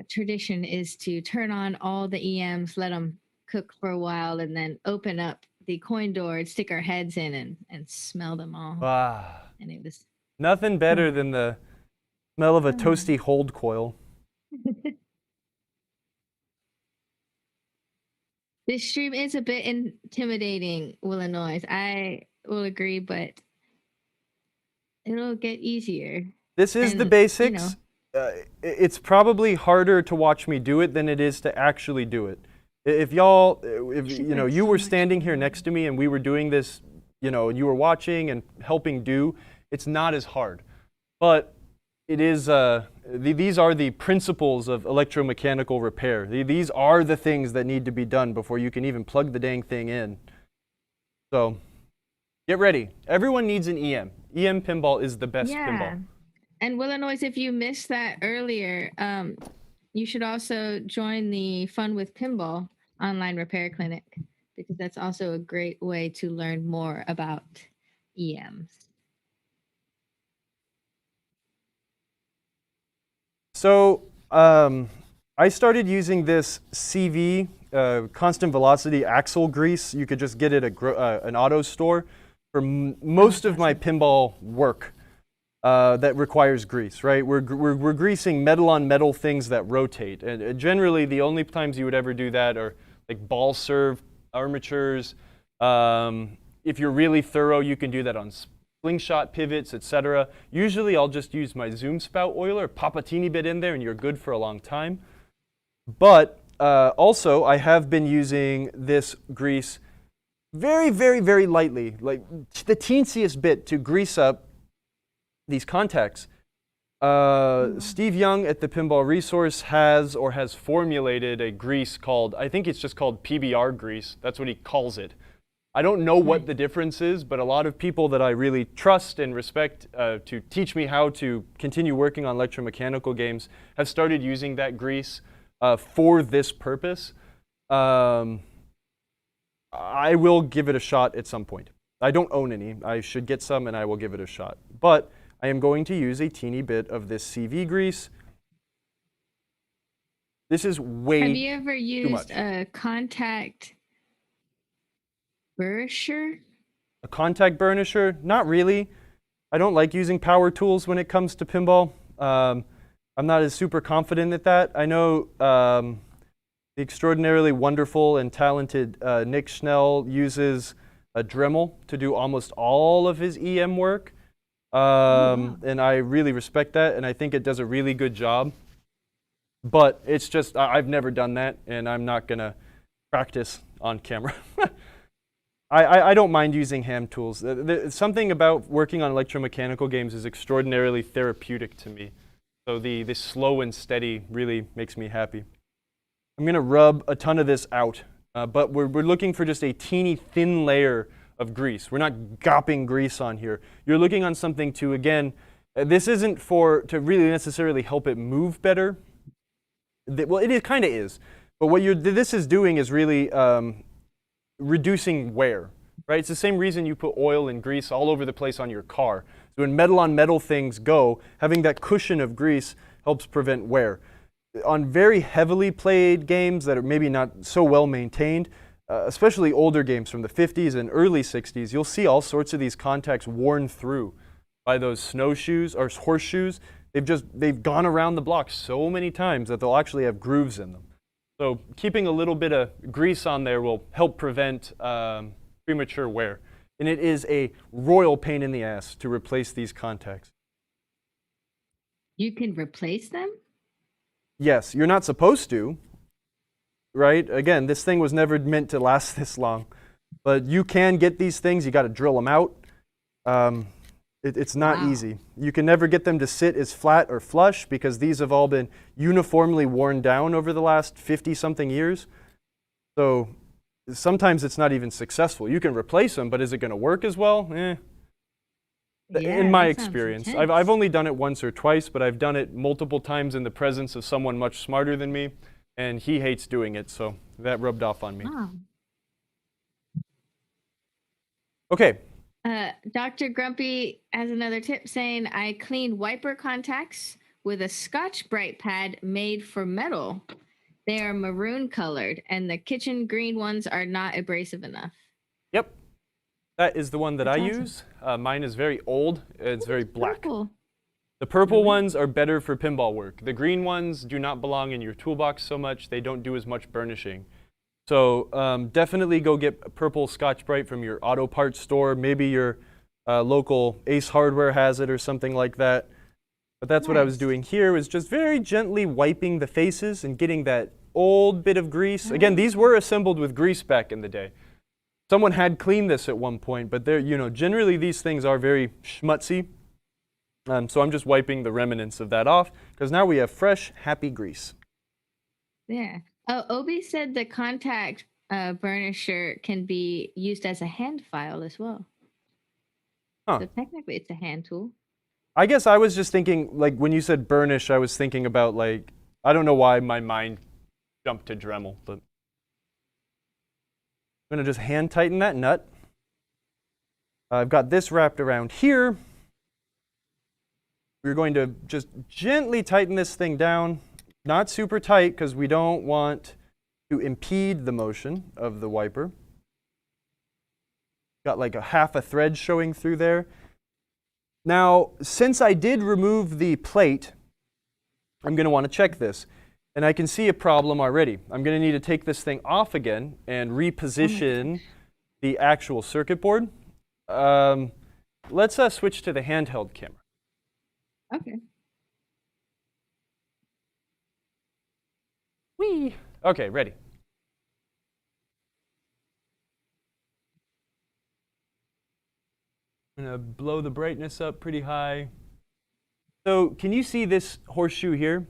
tradition is to turn on all the EMs, let them cook for a while, and then open up the coin door, stick our heads in, and smell them all. Ah. And it was Nothing better than the smell of a toasty hold coil. This stream is a bit intimidating, Illinois. I will agree, but it'll get easier. This is the And, basics. It's probably harder to watch me do it than it is to actually do it. If you were standing here next to me and we were doing this, and you were watching and helping do, it's not as hard. But it is, these are the principles of electromechanical repair. These are the things that need to be done before you can even plug the dang thing in. So get ready. Everyone needs an EM. EM pinball is the best pinball. And Illinois, if you missed that earlier, you should also join the Fun with Pinball online repair clinic, because that's also a great way to learn more about EMs. So I started using this CV, constant velocity axle grease. You could just get it at an auto store for most of my pinball work that requires grease, right? We're greasing metal on metal things that rotate. And generally, the only times you would ever do that are like ball serve armatures. If you're really thorough, you can do that on slingshot pivots, etc. Usually I'll just use my zoom spout oiler, pop a teeny bit in there, and you're good for a long time. But also, I have been using this grease very, very, very lightly, like the teensiest bit to grease up these contacts. Steve Young at the Pinball Resource has formulated a grease called, I think it's just called PBR grease. That's what he calls it. I don't know what the difference is, but a lot of people that I really trust and respect to teach me how to continue working on electromechanical games have started using that grease for this purpose. I will give it a shot at some point. I don't own any. I should get some and I will give it a shot. But I am going to use a teeny bit of this CV grease. This is way too much. Have you ever used a contact burnisher? A contact burnisher? Not really. I don't like using power tools when it comes to pinball. I'm not as super confident at that. I know the extraordinarily wonderful and talented Nick Schnell uses a Dremel to do almost all of his EM work. And I really respect that, and I think it does a really good job. But it's just, I've never done that, and I'm not going to practice on camera. I don't mind using hand tools. Something about working on electromechanical games is extraordinarily therapeutic to me. So the slow and steady really makes me happy. I'm going to rub a ton of this out. but we're looking for just a teeny thin layer of grease. We're not gopping grease on here. You're looking on something to, again, this isn't to really necessarily help it move better. Well, it kind of is. But what this is doing is really reducing wear, right? It's the same reason you put oil and grease all over the place on your car. So when metal on metal things go, having that cushion of grease helps prevent wear. On very heavily played games that are maybe not so well maintained, especially older games from the 50s and early 60s, you'll see all sorts of these contacts worn through by those snowshoes or horseshoes. They've gone around the block so many times that they'll actually have grooves in them. So keeping a little bit of grease on there will help prevent premature wear. And it is a royal pain in the ass to replace these contacts. You can replace them? Yes, you're not supposed to, right? Again, this thing was never meant to last this long. But you can get these things. You got to drill them out. It's not easy. You can never get them to sit as flat or flush because these have all been uniformly worn down over the last 50-something years. So sometimes it's not even successful. You can replace them, but is it going to work as well? Yeah, in my experience. I've only done it once or twice, but I've done it multiple times in the presence of someone much smarter than me, and he hates doing it, so that rubbed off on me. Wow. Okay. Dr. Grumpy has another tip saying, I cleaned wiper contacts with a Scotch-Brite pad made for metal. They are maroon colored, and the kitchen green ones are not abrasive enough. Yep. That is the one that I use. Mine is very old. It's very black. Purple. The purple ones are better for pinball work. The green ones do not belong in your toolbox so much. They don't do as much burnishing. So definitely go get purple Scotch-Brite from your auto parts store. Maybe your local Ace Hardware has it or something like that. But that's what I was doing here, was just very gently wiping the faces and getting that old bit of grease. Again, these were assembled with grease back in the day. Someone had cleaned this at one point, but generally these things are very schmutzy. So I'm just wiping the remnants of that off, because now we have fresh, happy grease. Yeah. Oh, Obi said the contact burnisher can be used as a hand file as well. Huh. So technically it's a hand tool. I guess I was just thinking, like when you said burnish, I was thinking about like, I don't know why my mind jumped to Dremel, but I'm going to just hand tighten that nut. I've got this wrapped around here. We're going to just gently tighten this thing down. Not super tight because we don't want to impede the motion of the wiper. Got like a half a thread showing through there. Now, since I did remove the plate, I'm going to want to check this. And I can see a problem already. I'm going to need to take this thing off again and reposition the actual circuit board. Let's switch to the handheld camera. Okay. Whee! Okay, ready. I'm going to blow the brightness up pretty high. So can you see this horseshoe here?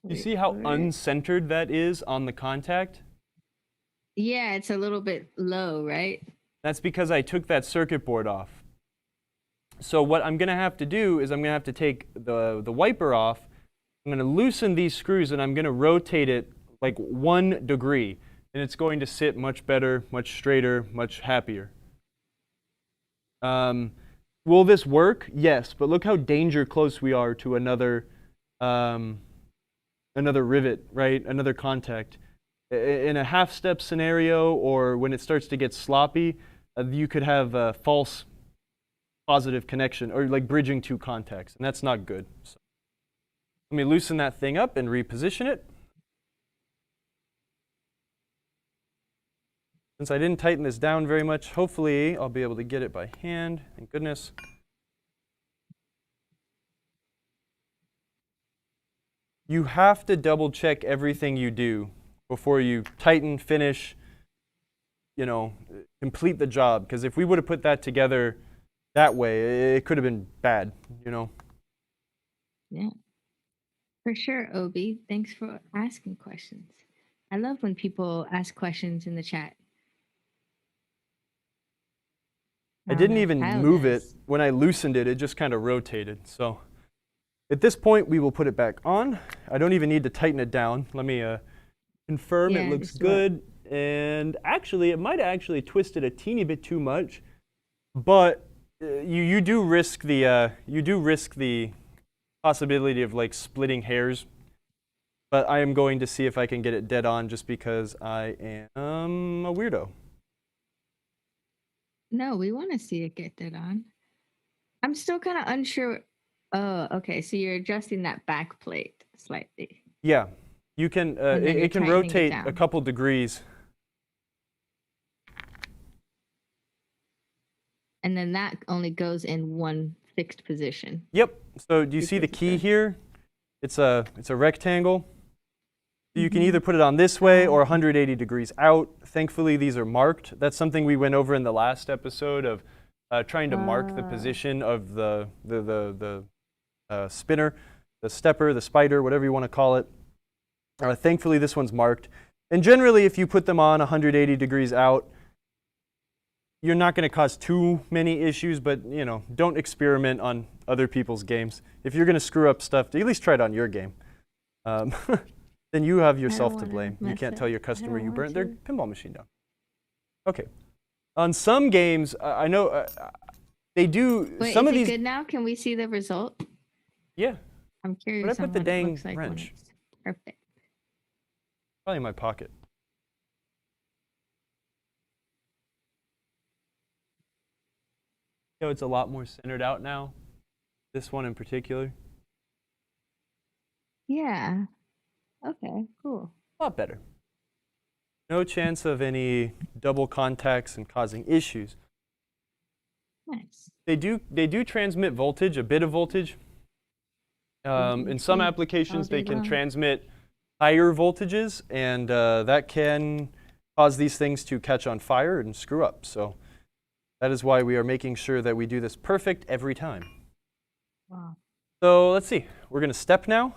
You see how uncentered that is on the contact? Yeah, it's a little bit low, right? That's because I took that circuit board off. So what I'm going to have to do is I'm going to have to take the wiper off. I'm going to loosen these screws and I'm going to rotate it like 1 degree. And it's going to sit much better, much straighter, much happier. Will this work? Yes, but look how danger close we are to another rivet, right? Another contact. In a half-step scenario, or when it starts to get sloppy, you could have a false positive connection, or like bridging 2 contacts, and that's not good. So let me loosen that thing up and reposition it. Since I didn't tighten this down very much, hopefully I'll be able to get it by hand. Thank goodness. You have to double check everything you do before you tighten, finish, complete the job. Because if we would have put that together that way, it could have been bad, Yeah, for sure, Obi. Thanks for asking questions. I love when people ask questions in the chat. I didn't even Kyle move it. does. When I loosened it, it just kind of rotated. So at this point, we will put it back on. I don't even need to tighten it down. Let me confirm it looks just good. And actually, it might have actually twisted a teeny bit too much. But you do risk the possibility of like splitting hairs. But I am going to see if I can get it dead on just because I am a weirdo. No, we want to see it get dead on. I'm still kind of unsure. Oh, okay. So you're adjusting that back plate slightly. Yeah, you can. It can rotate a couple degrees. And then that only goes in one fixed position. Yep. So do you see the key here? It's a rectangle. You can either put it on this way or 180 degrees out. Thankfully, these are marked. That's something we went over in the last episode of trying to mark the position of the spinner, the stepper, the spider, whatever you want to call it. Thankfully, this one's marked. And generally, if you put them on 180 degrees out, you're not going to cause too many issues, but you know, don't experiment on other people's games. If you're going to screw up stuff, at least try it on your game. Then you have yourself to blame. You can't tell your customer you burnt their pinball machine down. Okay. On some games, I know they do. Wait, some is of these. Good now? Can we see the result? Yeah. I'm curious. But I put the what dang it looks like wrench. Perfect. Probably in my pocket. So it's a lot more centered out now. This one in particular. Yeah. Okay, cool. A lot better. No chance of any double contacts and causing issues. Nice. They do transmit voltage, a bit of voltage. In some applications, they can transmit higher voltages, and that can cause these things to catch on fire and screw up. So that is why we are making sure that we do this perfect every time. Wow. So let's see. We're going to step now.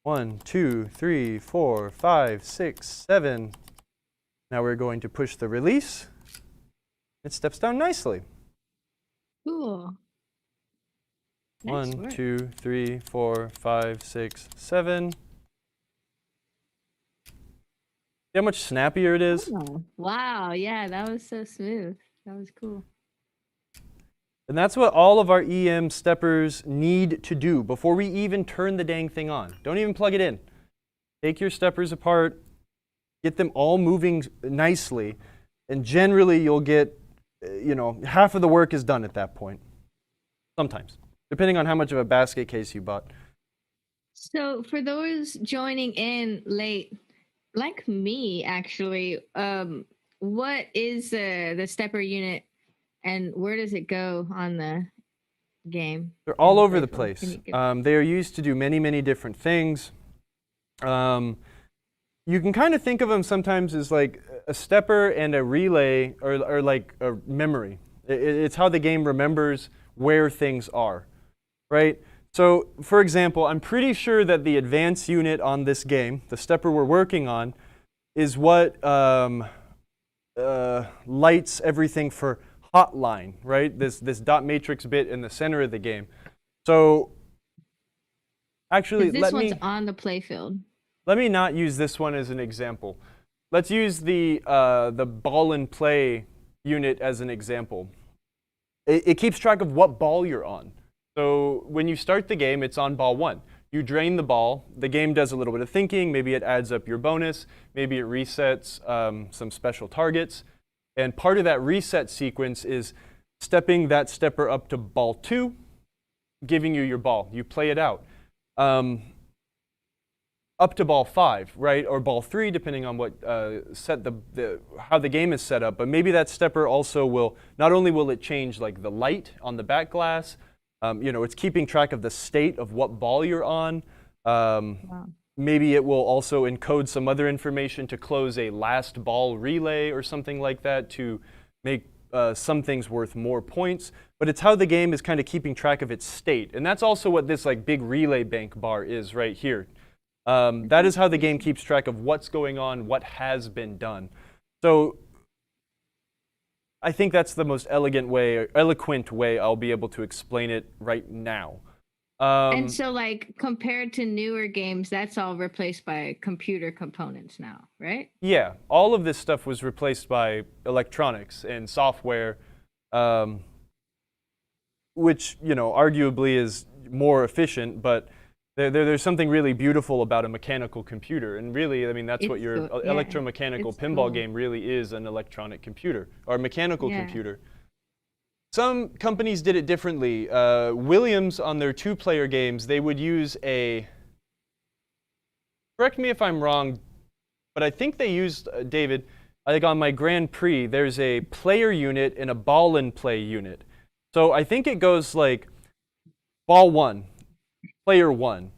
1, 2, 3, 4, 5, 6, 7. Now we're going to push the release. It steps down nicely. Cool. 1, 2, 3, 4, 5, 6, 7. See how much snappier it is? Oh, wow. Yeah, that was so smooth. That was cool. And that's what all of our EM steppers need to do before we even turn the dang thing on. Don't even plug it in. Take your steppers apart, get them all moving nicely, and generally you'll get, half of the work is done at that point. Sometimes, depending on how much of a basket case you bought. So for those joining in late, like me actually, what is the stepper unit? And where does it go on the game? They're all over the place. They are used to do many, many different things. You can kind of think of them sometimes as like a stepper and a relay, or like a memory. It's how the game remembers where things are, right? So, for example, I'm pretty sure that the advance unit on this game, the stepper we're working on, is what lights everything for hotline, right? This dot matrix bit in the center of the game. So actually, this one's on the playfield. Let me not use this one as an example. Let's use the ball and play unit as an example. It keeps track of what ball you're on. So when you start the game, it's on ball 1. You drain the ball. The game does a little bit of thinking. Maybe it adds up your bonus. Maybe it resets some special targets. And part of that reset sequence is stepping that stepper up to ball 2, giving you your ball. You play it out. Up to ball 5, right? Or ball 3, depending on what how the game is set up. But maybe that stepper also will, not only will it change like the light on the back glass, it's keeping track of the state of what ball you're on. Wow. Maybe it will also encode some other information to close a last ball relay or something like that to make some things worth more points. But it's how the game is kind of keeping track of its state. And that's also what this like big relay bank bar is right here. That is how the game keeps track of what's going on, what has been done. So I think that's the most elegant way, or eloquent way I'll be able to explain it right now. And so, like, compared to newer games, that's all replaced by computer components now, right? Yeah, all of this stuff was replaced by electronics and software, which, you know, arguably is more efficient, but there's something really beautiful about a mechanical computer. And really, I mean, that's what your electromechanical pinball game really is, an electronic computer or mechanical computer. Some companies did it differently. Williams, on their 2-player games, they would use a, correct me if I'm wrong, but I think they used, David, like on my Grand Prix, there's a player unit and a ball and play unit. So I think it goes like ball 1, player 1.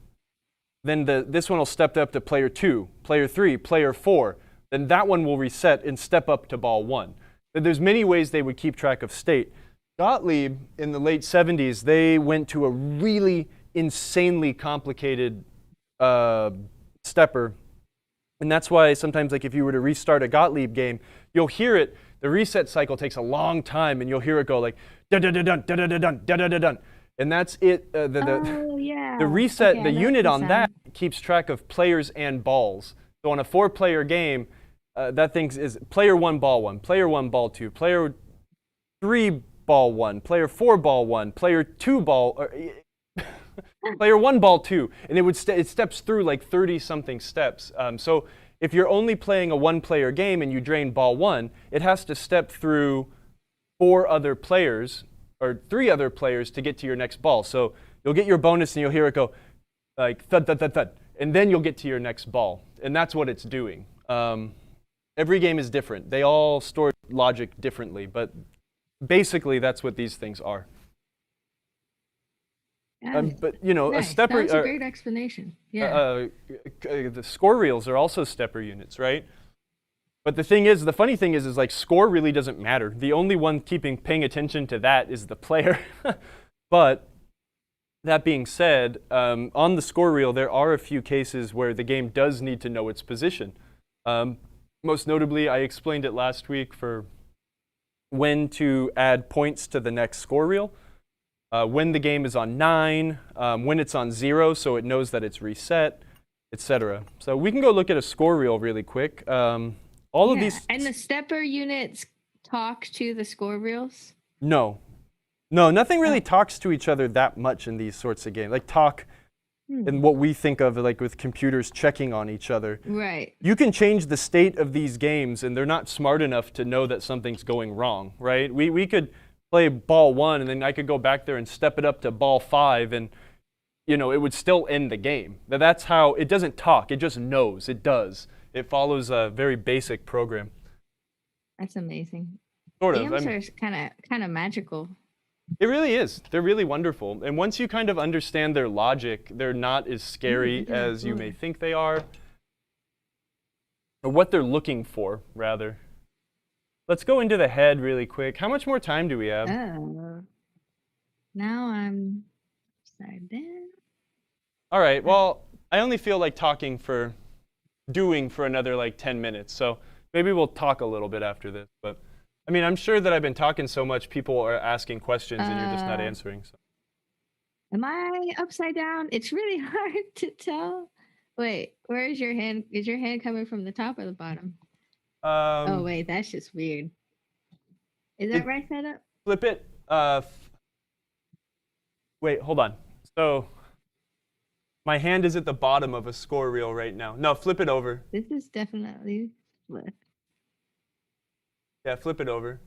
Then this one will step up to player 2, player 3, player 4. Then that one will reset and step up to ball 1. There's many ways they would keep track of state. Gottlieb, in the late 70s, they went to a really insanely complicated stepper. And that's why sometimes, like, if you were to restart a Gottlieb game, you'll hear it. The reset cycle takes a long time, and you'll hear it go like dun dun dun dun dun dun dun dun dun dun, and that's it. The reset, the unit on that keeps track of players and balls. So on a 4-player game, that thing is player 1 ball 1, player 1 ball 2, player 3 ball 1, player 4 ball 1, player 2 ball, or, player 1 ball 2, and it steps through like 30-something steps. So if you're only playing a 1-player game and you drain ball 1, it has to step through 4 other players or 3 other players to get to your next ball. So you'll get your bonus and you'll hear it go like thud thud thud thud, and then you'll get to your next ball, and that's what it's doing. Every game is different. They all store logic differently, but basically, that's what these things are. But you know, a stepper. That's a great explanation. Yeah. The score reels are also stepper units, right? But the thing is, the funny thing is like score really doesn't matter. The only one paying attention to that is the player. But that being said, on the score reel, there are a few cases where the game does need to know its position. Most notably, I explained it last week for when to add points to the next score reel, when the game is on 9, when it's on 0, so it knows that it's reset, etc. So we can go look at a score reel really quick. All of these. And the stepper units talk to the score reels? No, nothing really talks to each other that much in these sorts of games. Like talk and what we think of like with computers checking on each other. Right. You can change the state of these games, and they're not smart enough to know that something's going wrong, right? We could play ball 1, and then I could go back there and step it up to ball 5, and you know it would still end the game. That's how it doesn't talk; it just knows. It does. It follows a very basic program. That's amazing. Sort of. Games are kind of magical. It really is. They're really wonderful. And once you kind of understand their logic, they're not as scary as you may think they are. Or what they're looking for, rather. Let's go into the head really quick. How much more time do we have? Oh. Now I'm upside down. All right. Well, I only feel like doing for another like 10 minutes. So maybe we'll talk a little bit after this. But I mean, I'm sure that I've been talking so much, people are asking questions and you're just not answering. So. Am I upside down? It's really hard to tell. Wait, where is your hand? Is your hand coming from the top or the bottom? Oh, wait, that's just weird. Is that right side up? Flip it. Wait, hold on. So my hand is at the bottom of a score reel right now. No, flip it over. This is definitely flip. Yeah, flip it over.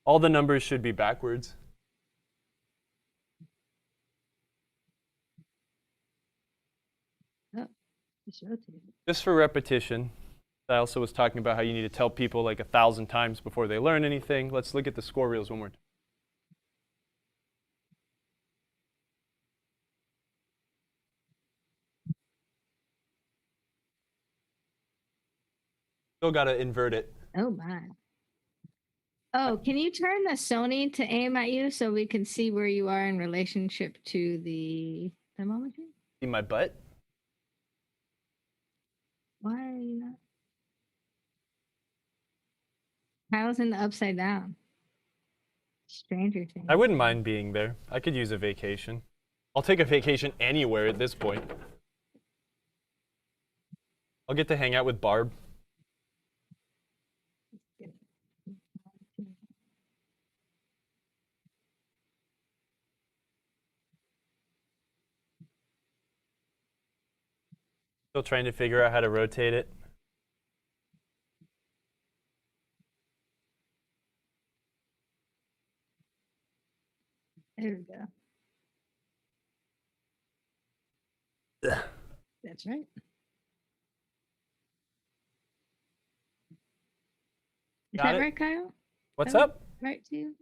All the numbers should be backwards. Oh, just rotate. Just for repetition. I also was talking about how you need to tell people like 1,000 times before they learn anything. Let's look at the score reels one more time. Still got to invert it. Oh, my. Oh, can you turn the Sony to aim at you so we can see where you are in relationship to the thermometer? See my butt? Why are you not? Kyle's in the upside down. Stranger Things. I wouldn't mind being there. I could use a vacation. I'll take a vacation anywhere at this point. I'll get to hang out with Barb. Still trying to figure out how to rotate it. There we go. That's right. Is Got that it? right, Kyle? What's That up? Right to you?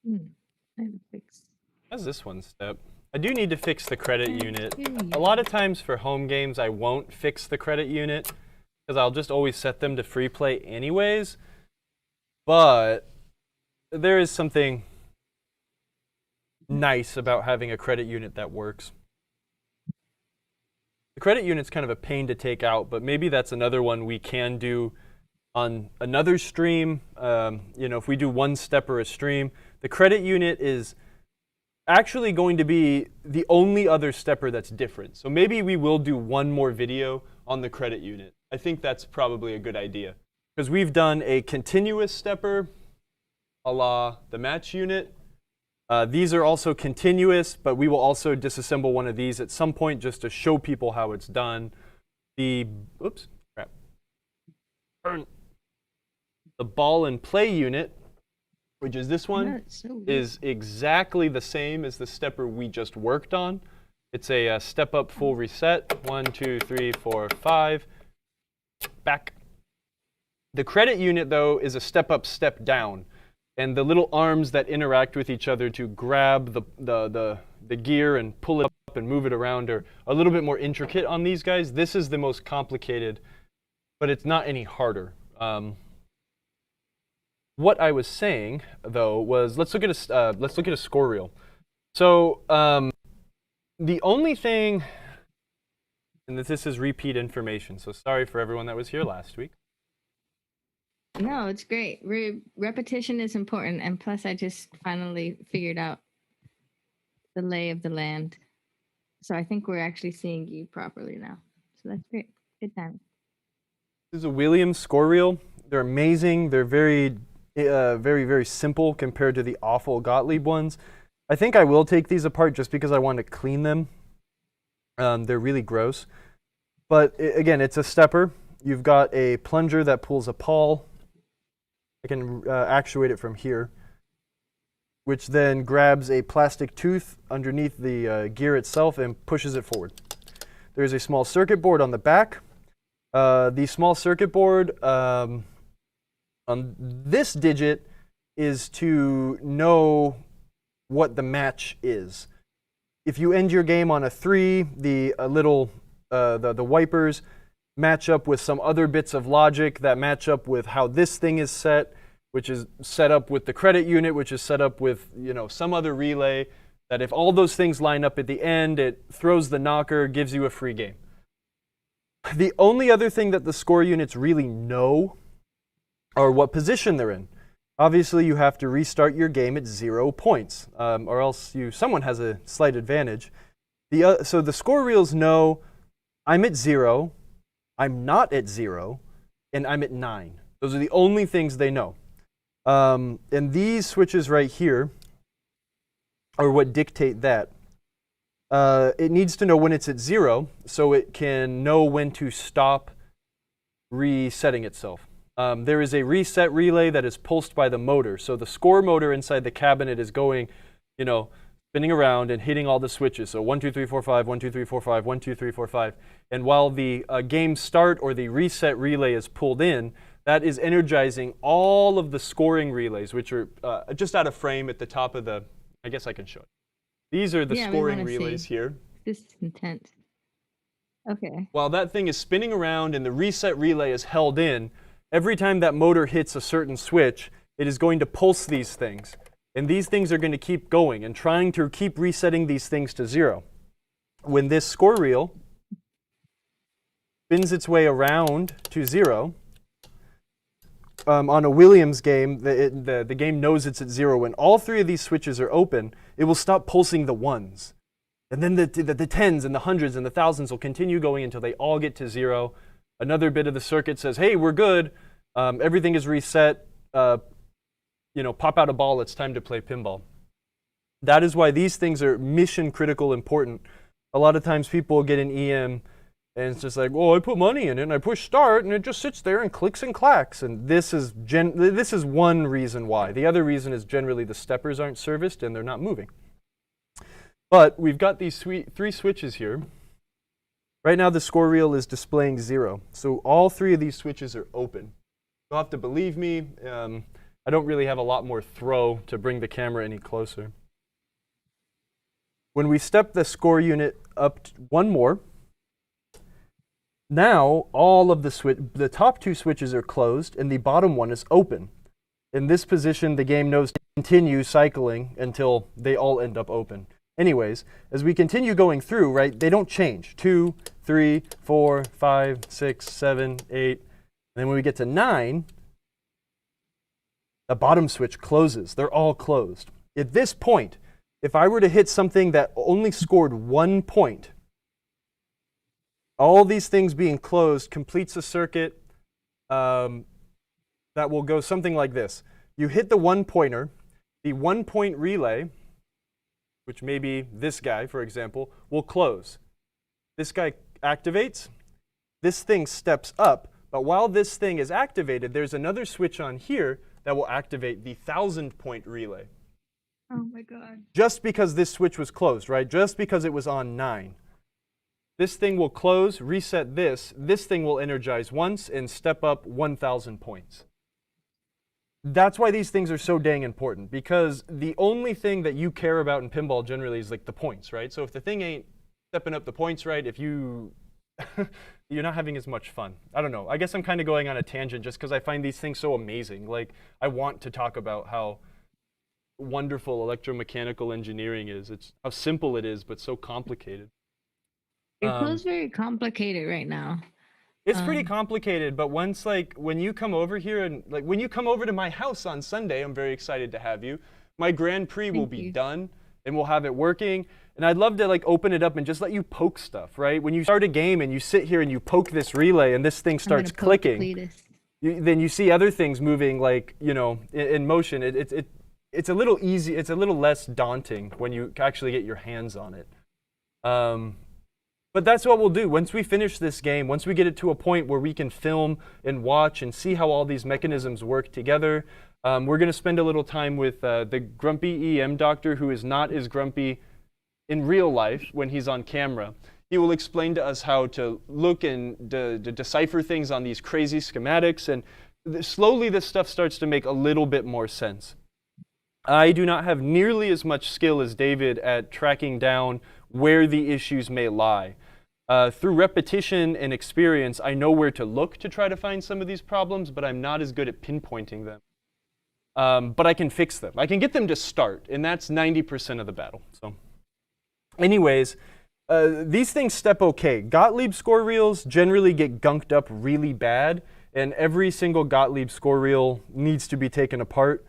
I have to fix. How's this one step? I do need to fix the credit unit. Here you A lot of times for home games, I won't fix the credit unit because I'll just always set them to free play anyways. But there is something nice about having a credit unit that works. The credit unit's kind of a pain to take out, but maybe that's another one we can do on another stream. If we do one stepper a stream, the credit unit is actually going to be the only other stepper that's different. So maybe we will do one more video on the credit unit. I think that's probably a good idea because we've done a continuous stepper a la the match unit. These are also continuous, but we will also disassemble one of these at some point just to show people how it's done. The ball and play unit, which is this one, is exactly the same as the stepper we just worked on. It's a step up full reset. 1, 2, 3, 4, 5. Back. The credit unit, though, is a step up, step down. And the little arms that interact with each other to grab the gear and pull it up and move it around are a little bit more intricate on these guys. This is the most complicated, but it's not any harder. What I was saying, though, was let's look at a score reel. So the only thing, and this is repeat information, so sorry for everyone that was here last week. No, it's great. Repetition is important, and plus, I just finally figured out the lay of the land, so I think we're actually seeing you properly now. So that's great. Good time. This is a Williams score reel. They're amazing. They're very, very simple compared to the awful Gottlieb ones. I think I will take these apart just because I want to clean them. They're really gross. But again, it's a stepper. You've got a plunger that pulls a pawl. I can actuate it from here, which then grabs a plastic tooth underneath the gear itself and pushes it forward. There's a small circuit board on the back. The small circuit board on this digit is to know what the match is. If you end your game on a 3, the wipers match up with some other bits of logic that match up with how this thing is set, which is set up with the credit unit, which is set up with some other relay, that if all those things line up at the end, it throws the knocker, gives you a free game. The only other thing that the score units really know are what position they're in. Obviously, you have to restart your game at 0 points, or else someone has a slight advantage. So the score reels know I'm at 0, I'm not at 0, and I'm at 9. Those are the only things they know. And these switches right here are what dictate that. It needs to know when it's at 0, so it can know when to stop resetting itself. There is a reset relay that is pulsed by the motor. So the score motor inside the cabinet is going, spinning around and hitting all the switches. So 1, 2, 3, 4, 5, 1, 2, 3, 4, 5, 1, 2, 3, 4, 5. And while the game start or the reset relay is pulled in, that is energizing all of the scoring relays, which are just out of frame at the top of the, I guess I can show it. These are the scoring relays here. This is intense. Okay. While that thing is spinning around and the reset relay is held in, every time that motor hits a certain switch, it is going to pulse these things. And these things are going to keep going and trying to keep resetting these things to 0. When this score reel spins its way around to 0, on a Williams game, the game knows it's at 0. When all 3 of these switches are open, it will stop pulsing the 1s. And then the 10s and the 100s and the 1000s will continue going until they all get to 0. Another bit of the circuit says, hey, we're good. Everything is reset. Pop out a ball. It's time to play pinball. That is why these things are mission critical important. A lot of times people get an EM and it's just like, oh, I put money in it and I push start and it just sits there and clicks and clacks. And this is one reason why. The other reason is generally the steppers aren't serviced and they're not moving. But we've got these 3 switches here. Right now the score reel is displaying 0. So all 3 of these switches are open. You'll have to believe me. I don't really have a lot more throw to bring the camera any closer. When we step the score unit up one more, now all of the top 2 switches are closed and the bottom one is open. In this position, the game knows to continue cycling until they all end up open. Anyways, as we continue going through, right, they don't change. 2, 3, 4, 5, 6, 7, 8. And then when we get to 9, the bottom switch closes. They're all closed. At this point, if I were to hit something that only scored 1 point, all these things being closed completes a circuit that will go something like this. You hit the 1-pointer, the 1-point relay, which may be this guy, for example, will close. This guy activates. This thing steps up. But while this thing is activated, there's another switch on here that will activate the 1000-point relay. Oh my God. Just because this switch was closed, right? Just because it was on 9. This thing will close, reset this. This thing will energize once and step up 1000 points. That's why these things are so dang important, because the only thing that you care about in pinball generally is like the points, right? So if the thing ain't stepping up the points right, if you're not having as much fun. I don't know. I guess I'm kind of going on a tangent just because I find these things so amazing. Like, I want to talk about how wonderful electromechanical engineering is. It's how simple it is, but so complicated. It feels very complicated right now. It's pretty complicated, but once, like, when you come over here and, like, when you come over to my house on Sunday, I'm very excited to have you. My Grand Prix will be done, and we'll have it working. And I'd love to, like, open it up and just let you poke stuff, right? When you start a game and you sit here and you poke this relay and this thing starts clicking, then you see other things moving, like, you know, in motion. It's a little easy. It's a little less daunting when you actually get your hands on it. But that's what we'll do. Once we finish this game, once we get it to a point where we can film and watch and see how all these mechanisms work together, we're going to spend a little time with the grumpy EM doctor, who is not as grumpy in real life when he's on camera. He will explain to us how to look and decipher things on these crazy schematics, and slowly this stuff starts to make a little bit more sense. I do not have nearly as much skill as David at tracking down where the issues may lie. Through repetition and experience, I know where to look to try to find some of these problems, but I'm not as good at pinpointing them. But I can fix them. I can get them to start, and that's 90% of the battle. So, anyways, these things step okay. Gottlieb score reels generally get gunked up really bad, and every single Gottlieb score reel needs to be taken apart,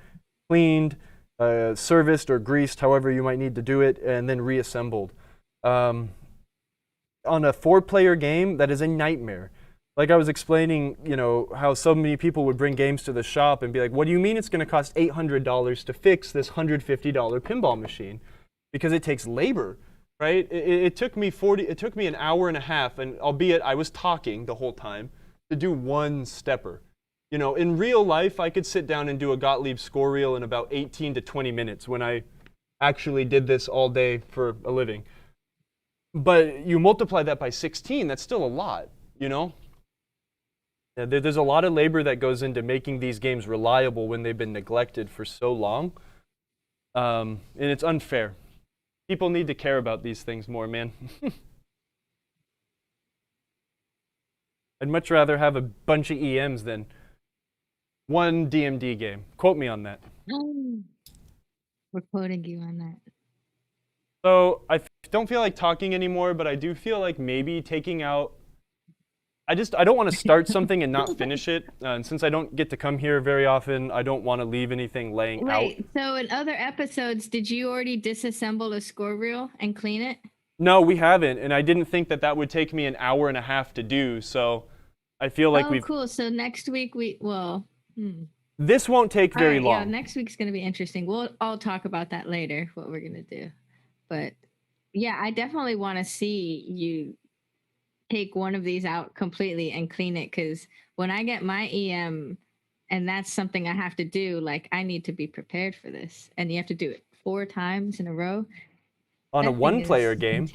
cleaned, serviced or greased, however you might need to do it, and then reassembled. On a 4-player game, that is a nightmare. Like I was explaining, you know, how so many people would bring games to the shop and be like, what do you mean it's going to cost $800 to fix this $150 pinball machine? Because it takes labor, right? It took me an hour and a half, and albeit I was talking the whole time, to do one stepper. You know, in real life, I could sit down and do a Gottlieb score reel in about 18 to 20 minutes when I actually did this all day for a living. But you multiply that by 16, that's still a lot, you know? Yeah, there's a lot of labor that goes into making these games reliable when they've been neglected for so long. And it's unfair. People need to care about these things more, man. I'd much rather have a bunch of EMs than one DMD game. Quote me on that. We're quoting you on that. So don't feel like talking anymore, but I do feel like maybe taking out. I don't want to start something and not finish it. And since I don't get to come here very often, I don't want to leave anything laying out. Wait, so in other episodes, did you already disassemble a score reel and clean it? No, we haven't, and I didn't think that would take me an hour and a half to do. So I feel like we've. Cool. So next week This won't take very long. Yeah, next week's gonna be interesting. We'll all talk about that later. What we're gonna do, but yeah, I definitely want to see you take one of these out completely and clean it, because when I get my EM and that's something I have to do, like I need to be prepared for this, and you have to do it 4 times in a row on a one-player game.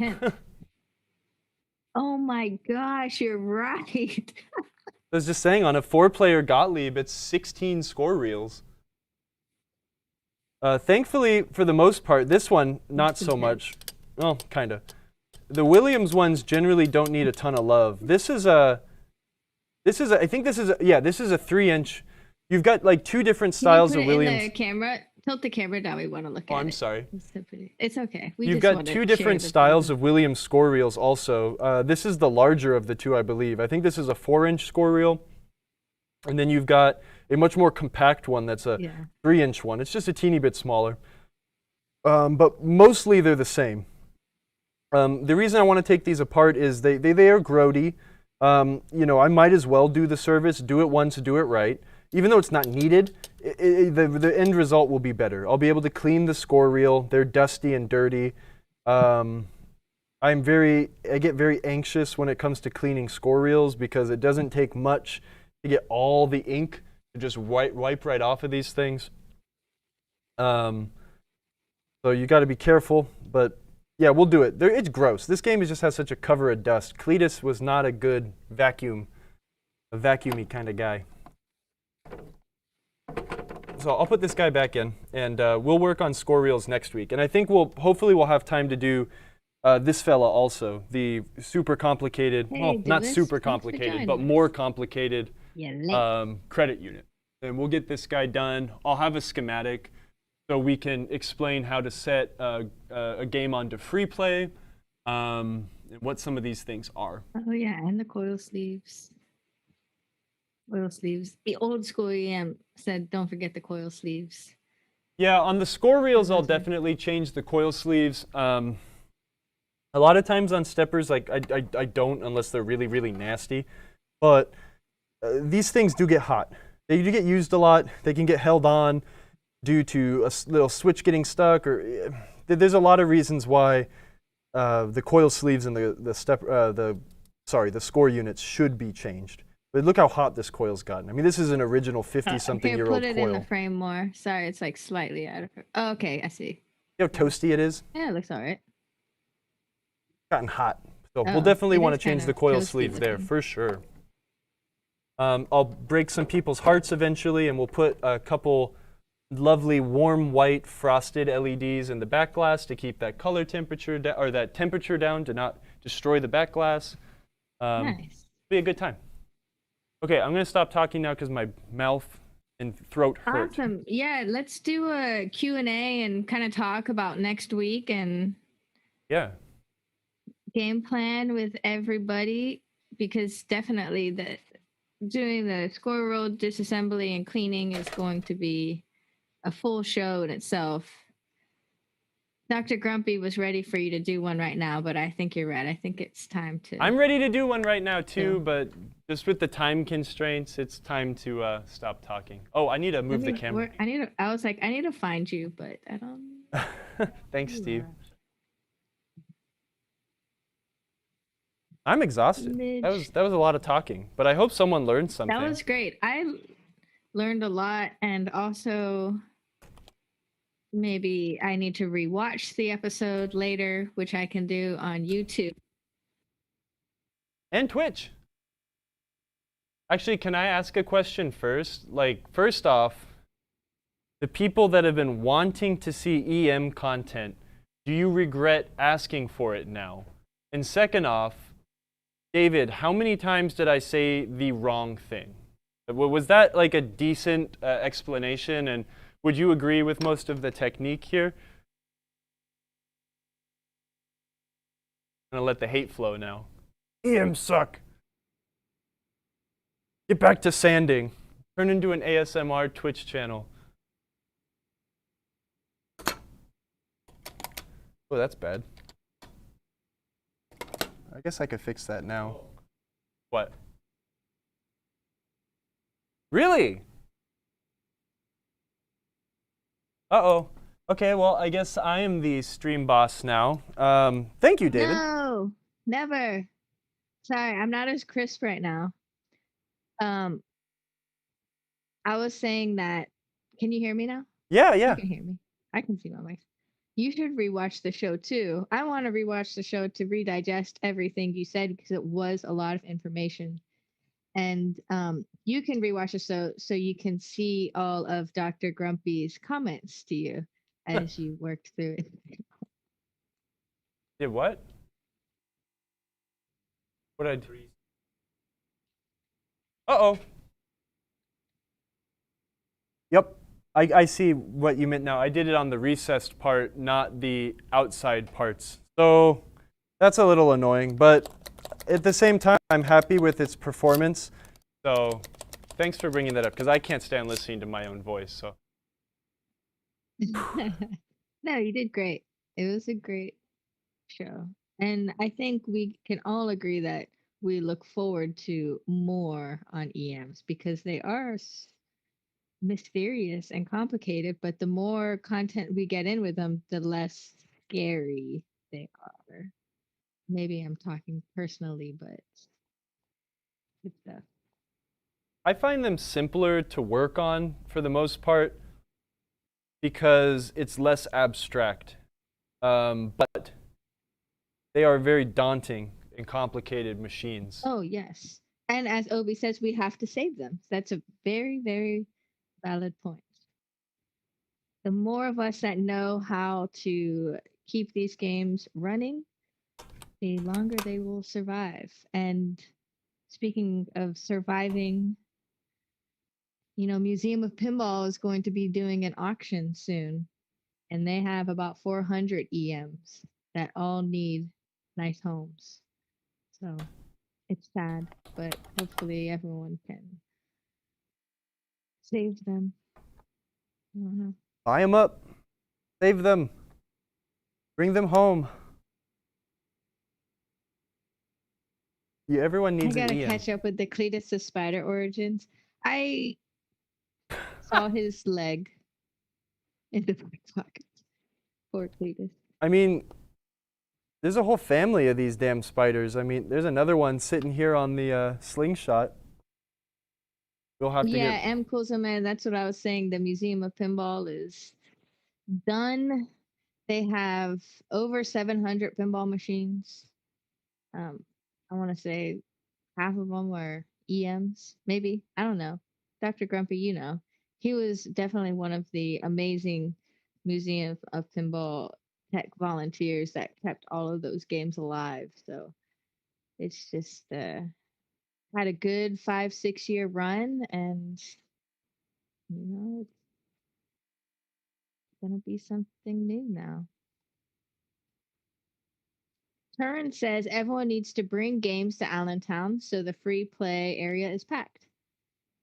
Oh my gosh, you're right. I was just saying, on a 4-player Gottlieb, it's 16 score reels. Thankfully, for the most part, this one, not so much. Well, kind of. The Williams ones generally don't need a ton of love. This is a 3-inch. You've got like 2 different styles of Williams. In the camera, tilt the camera down. We want to look at it. Oh, I'm sorry. It's okay. You've got 2 different styles of Williams score reels also. This is the larger of the 2, I believe. I think this is a 4-inch score reel. And then you've got a much more compact one that's a 3-inch one. It's just a teeny bit smaller. But mostly they're the same. The reason I want to take these apart is they are grody. I might as well do the service, do it once, do it right. Even though it's not needed, the end result will be better. I'll be able to clean the score reel. They're dusty and dirty. I get very anxious when it comes to cleaning score reels because it doesn't take much to get all the ink to just wipe right off of these things. So you got to be careful, but yeah, we'll do it. It's gross. This game just has such a cover of dust. Cletus was not a good vacuumy kind of guy. So I'll put this guy back in, and we'll work on score reels next week. And I think hopefully we'll have time to do this fella also, the super complicated, not super complicated, but more complicated credit unit. And we'll get this guy done. I'll have a schematic so we can explain how to set a game onto free play and what some of these things are. Oh yeah, and the coil sleeves. Coil sleeves. The old school EM said, don't forget the coil sleeves. Yeah, on the score reels, I'll definitely change the coil sleeves. A lot of times on steppers, like I don't unless they're really, really nasty. But these things do get hot. They do get used a lot. They can get held on due to a little switch getting stuck, or there's a lot of reasons why the coil sleeves and the score units should be changed. But look how hot this coil's gotten. I mean, this is an original 50-something-year-old coil. Put it in the frame more. Sorry, it's like slightly out of it. Oh, okay, I see. You know how toasty it is? Yeah, it looks all right. Gotten hot. So we'll definitely want to change the coil sleeve there, for sure. I'll break some people's hearts eventually, and we'll put a couple lovely warm white frosted LEDs in the back glass to keep that color temperature or that temperature down to not destroy the back glass. Nice. Be a good time. Okay, I'm going to stop talking now because my mouth and throat hurt. Awesome. Yeah, let's do a Q&A and kind of talk about next week and game plan with everybody, because definitely doing the score roll disassembly and cleaning is going to be a full show in itself. Dr. Grumpy was ready for you to do one right now, but I think you're right. I think it's time to... I'm ready to do one right now too, but just with the time constraints, it's time to stop talking. Oh, I need to move the camera. I was like, I need to find you, but I don't... Thanks, Steve. I'm exhausted. That was a lot of talking, but I hope someone learned something. That was great. I learned a lot, and also... maybe I need to rewatch the episode later, which I can do on YouTube. And Twitch. Actually, can I ask a question first? Like, first off, the people that have been wanting to see EM content, do you regret asking for it now? And second off, David, how many times did I say the wrong thing? Was that like a decent explanation? And would you agree with most of the technique here? I'm gonna let the hate flow now. EMs suck. Get back to sanding. Turn into an ASMR Twitch channel. Oh, that's bad. I guess I could fix that now. What? Really? Uh-oh. Okay, well, I guess I am the stream boss now. Thank you, David. No, never. Sorry, I'm not as crisp right now. I was saying that. Can you hear me now? Yeah, You yeah. can hear me. I can see my mic. You should rewatch the show too. I want to rewatch the show to redigest everything you said because it was a lot of information. And you can rewatch the show so you can see all of Dr. Grumpy's comments to you as you worked through it. Did what? What I do? Uh-oh. Yep. I see what you meant now. I did it on the recessed part, not the outside parts. So that's a little annoying, but at the same time, I'm happy with its performance. So thanks for bringing that up, because I can't stand listening to my own voice. So. No, you did great. It was a great show. And I think we can all agree that we look forward to more on EMs because they are mysterious and complicated, but the more content we get in with them, the less scary they are. Maybe I'm talking personally, but good stuff. I find them simpler to work on for the most part because it's less abstract. But they are very daunting and complicated machines. Oh, yes. And as Obi says, we have to save them. That's a very, very valid point. The more of us that know how to keep these games running, the longer they will survive. And speaking of surviving, Museum of Pinball is going to be doing an auction soon, and they have about 400 EMs that all need nice homes. So it's sad, but hopefully everyone can save them. I don't know. Buy them up. Save them. Bring them home. Yeah, everyone needs I an gotta EM. catch up with the Cletus the Spider Origins. I saw his leg in the pocket. Poor Cletus. I mean, there's a whole family of these damn spiders. I mean, there's another one sitting here on the slingshot. We'll have to Yeah, get... M. Coulson, that's what I was saying. The Museum of Pinball is done. They have over 700 pinball machines. I want to say half of them are EMs, maybe. I don't know. Dr. Grumpy, he was definitely one of the amazing Museum of Pinball tech volunteers that kept all of those games alive. So it's just had a good 5-6 year run, and it's gonna be something new now. Turin says everyone needs to bring games to Allentown so the free play area is packed.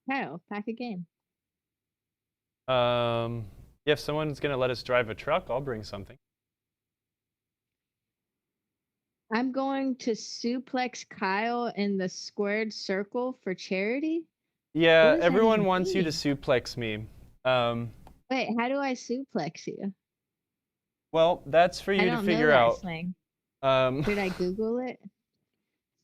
Kyle, pack a game. If someone's gonna let us drive a truck, I'll bring something. I'm going to suplex Kyle in the squared circle for charity. Yeah, everyone wants you to suplex me. Wait, how do I suplex you? Well, that's for you to figure out. Did I Google it?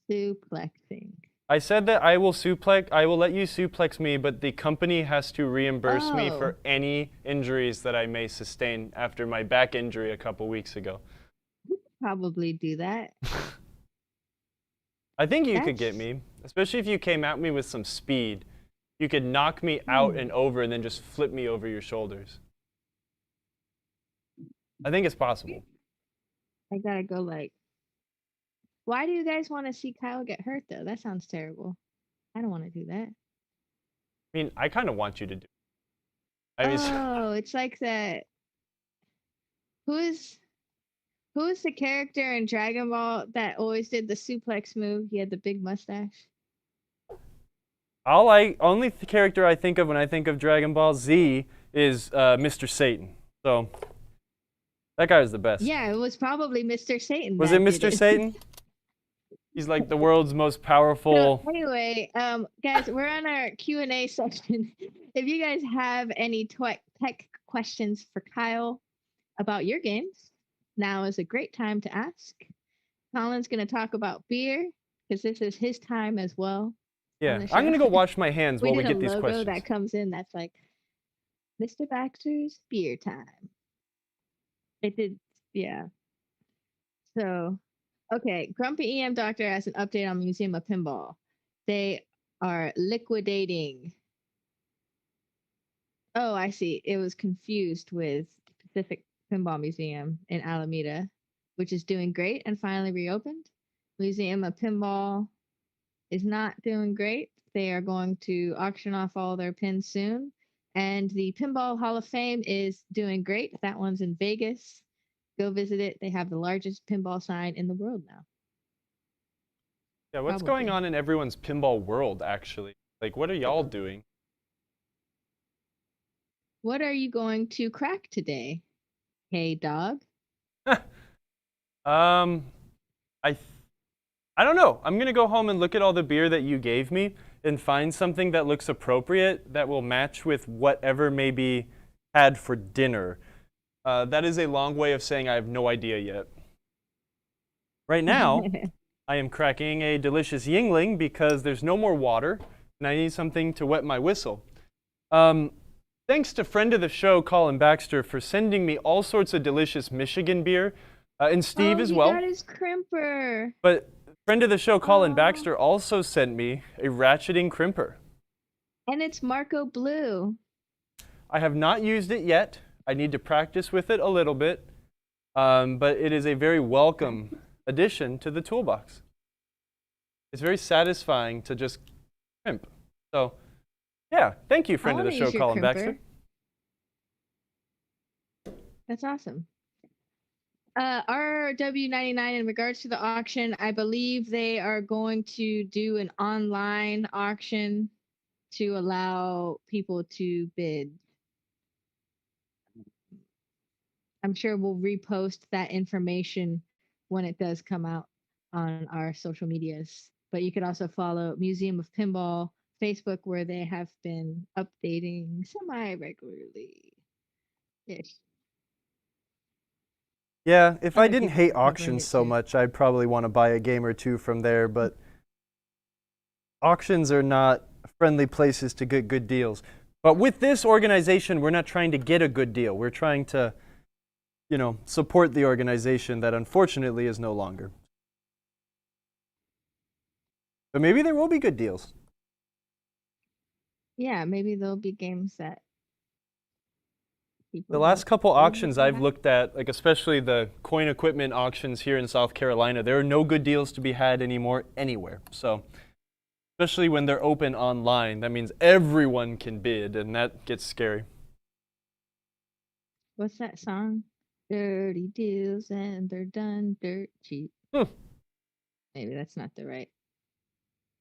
Suplexing. I said that I will let you suplex me, but the company has to reimburse me for any injuries that I may sustain after my back injury a couple weeks ago. You could probably do that. I think you could get me, especially if you came at me with some speed. You could knock me out and over and then just flip me over your shoulders. I think it's possible. I gotta go why do you guys want to see Kyle get hurt though? That sounds terrible. I don't want to do that. I mean, I kind of want you to do it. I mean, Oh, it's like that. Who is the character in Dragon Ball that always did the suplex move? He had the big mustache. only character I think of when I think of Dragon Ball Z is Mr. Satan. So that guy was the best. Yeah, it was probably Mr. Satan. Was that it did Mr. Satan? He's like the world's most powerful. So anyway, guys, we're on our Q&A section. If you guys have any tech questions for Kyle about your games, now is a great time to ask. Colin's going to talk about beer because this is his time as well. Yeah, I'm gonna go wash my hands while we get these logo questions. that comes in that's like Mr. Baxter's beer time. It did, yeah. So, okay, Grumpy EM Doctor has an update on Museum of Pinball. They are liquidating. Oh, I see. It was confused with Pacific Pinball Museum in Alameda, which is doing great and finally reopened. Museum of Pinball is not doing great. They are going to auction off all their pins soon. And the Pinball Hall of Fame is doing great. That one's in Vegas. Go visit it. They have the largest pinball sign in the world now. Yeah, what's going on in everyone's pinball world, actually? Like, what are y'all doing? What are you going to crack today? Hey, dog. I don't know. I'm gonna go home and look at all the beer that you gave me and find something that looks appropriate that will match with whatever may be had for dinner. That is a long way of saying I have no idea yet. Right now, I am cracking a delicious Yingling because there's no more water and I need something to wet my whistle. Thanks to friend of the show, Colin Baxter, for sending me all sorts of delicious Michigan beer, and Steve as well. That is crimper. But friend of the show, Colin Baxter, also sent me a ratcheting crimper. And it's Marco Blue. I have not used it yet. I need to practice with it a little bit, but it is a very welcome addition to the toolbox. It's very satisfying to just crimp. So, yeah, thank you, friend of the show, Colin Baxter. That's awesome. RW99, in regards to the auction, I believe they are going to do an online auction to allow people to bid. I'm sure we'll repost that information when it does come out on our social medias. But you could also follow Museum of Pinball Facebook, where they have been updating semi-regularly. Ish. Yeah, if I didn't hate auctions so much, I'd probably want to buy a game or two from there, but auctions are not friendly places to get good deals. But with this organization, we're not trying to get a good deal. We're trying to, support the organization that unfortunately is no longer. But maybe there will be good deals. Yeah, maybe there'll be games that the last couple auctions I've looked at, like especially the coin equipment auctions here in South Carolina, there are no good deals to be had anymore anywhere. So, especially when they're open online, that means everyone can bid, and that gets scary. What's that song? Dirty deals and they're done dirt cheap. Maybe that's not the right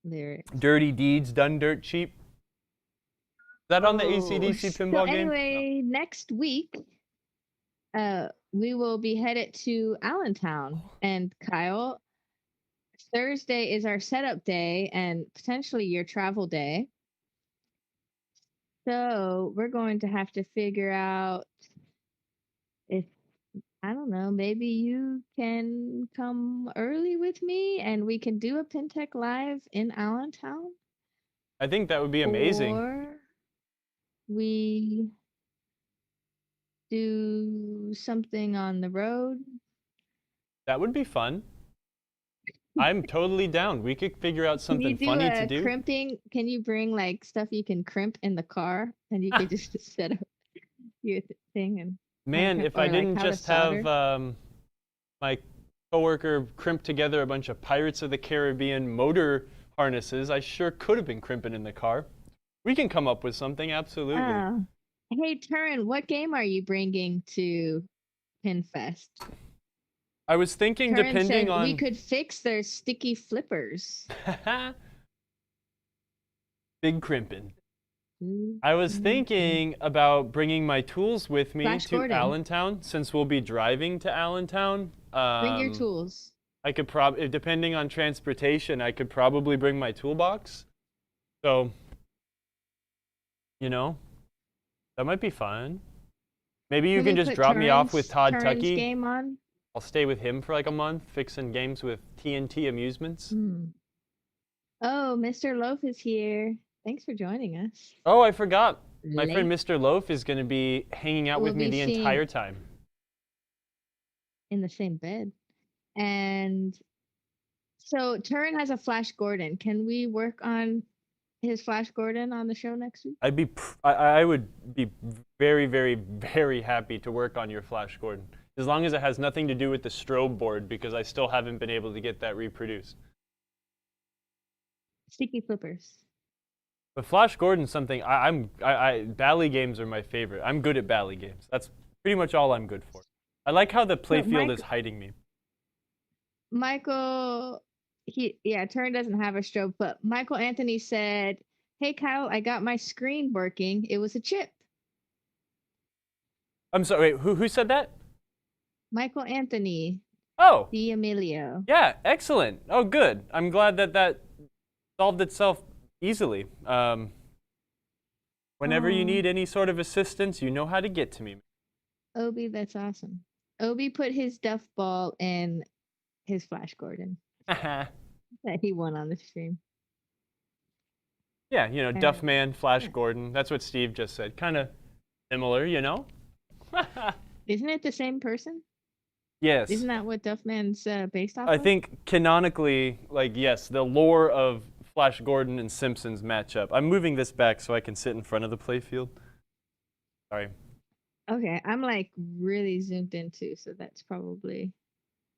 lyric. Dirty deeds done dirt cheap. Is that on the AC/DC pinball game? Anyway, next week, we will be headed to Allentown. And Kyle, Thursday is our setup day and potentially your travel day. So we're going to have to figure out if, I don't know, maybe you can come early with me and we can do a PinTech Live in Allentown. I think that would be amazing. Or we do something on the road. That would be fun. I'm totally down. We could figure out something funny to do. Crimping? Can you bring like stuff you can crimp in the car and you could just set up your thing and man, if I didn't just have my coworker crimp together a bunch of Pirates of the Caribbean motor harnesses, I sure could have been crimping in the car. We can come up with something, absolutely. Hey, Turin, what game are you bringing to PinFest? I was thinking, Turin depending said we on could fix their sticky flippers. Big Crimpin. Mm, I was mm, mm. thinking about bringing my tools with me Flash to Gordon, Allentown since we'll be driving to Allentown. bring your tools. I could probably, depending on transportation, I could probably bring my toolbox. So, you know, that might be fun. Maybe you Can can we just put drop me off with Todd Turin's Tucky. game on? I'll stay with him for like a month, fixing games with TNT Amusements. Oh, Mr. Loaf is here. Thanks for joining us. Oh, I forgot. My Late. friend Mr. Loaf is going to be hanging out We'll with me be the entire time. in the same bed. And so Turin has a Flash Gordon. Can we work on his Flash Gordon on the show next week? I would be very, very, very happy to work on your Flash Gordon, as long as it has nothing to do with the strobe board, because I still haven't been able to get that reproduced. Sticky flippers. But Flash Gordon's something Bally games are my favorite. I'm good at Bally games. That's pretty much all I'm good for. I like how the playfield is hiding me. Michael, Turin doesn't have a strobe, but Michael Anthony said, "Hey Kyle, I got my screen working. It was a chip." I'm sorry, wait, who said that? Michael Anthony. Oh. D'Amelio. Yeah, excellent. Oh, good. I'm glad that solved itself easily. Whenever you need any sort of assistance, you know how to get to me. Obi, that's awesome. Obi put his duff ball in his Flash Gordon that he won on the stream. Yeah, you know, Duff Man, Flash Gordon. That's what Steve just said. Kind of similar, you know? Isn't it the same person? Yes. Isn't that what Duff Man's based off I of? think canonically, like, yes, the lore of Flash Gordon and Simpsons match up. I'm moving this back so I can sit in front of the playfield. Sorry. Okay, I'm like really zoomed in too, so that's probably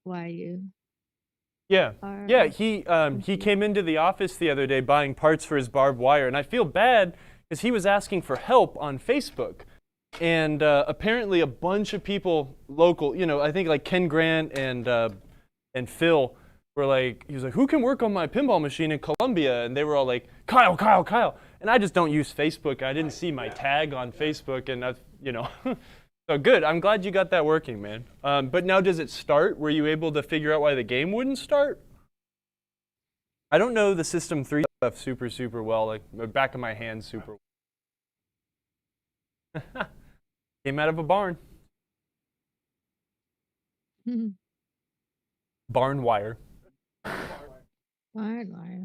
why you. Yeah, yeah. He came into the office the other day buying parts for his barbed wire, and I feel bad because he was asking for help on Facebook, and apparently a bunch of people local, you know, I think like Ken Grant and Phil were like, he was like, who can work on my pinball machine in Columbia? And they were all like, Kyle, Kyle, Kyle. And I just don't use Facebook. I didn't see my tag on Facebook, and that's, you know. So good. I'm glad you got that working, man. But now, does it start? Were you able to figure out why the game wouldn't start? I don't know the System 3 stuff super well. Like the back of my hand super well. Came out of a barn. Barn wire. Barn wire.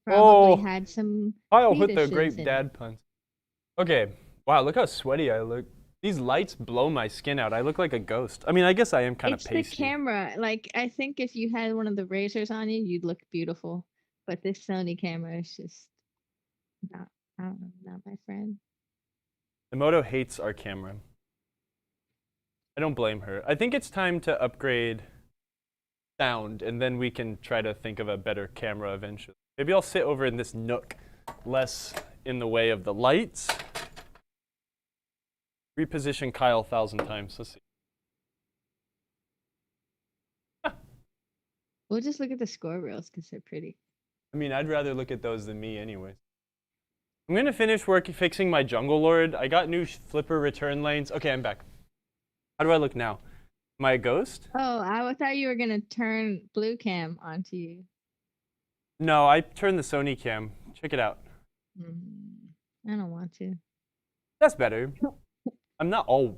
Probably had some. Kyle with the great dad puns. Okay. Wow, look how sweaty I look. These lights blow my skin out. I look like a ghost. I mean, I guess I am kind of pasty. It's the camera. Like, I think if you had one of the razors on you, you'd look beautiful. But this Sony camera is just not, I don't know, not my friend. Emoto hates our camera. I don't blame her. I think it's time to upgrade sound, and then we can try to think of a better camera eventually. Maybe I'll sit over in this nook, less in the way of the lights. Reposition Kyle 1,000 times. Let's see. We'll just look at the score reels because they're pretty. I mean, I'd rather look at those than me anyways. I'm going to finish fixing my Jungle Lord. I got new flipper return lanes. Okay, I'm back. How do I look now? Am I a ghost? Oh, I thought you were going to turn blue cam onto you. No, I turned the Sony cam. Check it out. I don't want to. That's better. I'm not all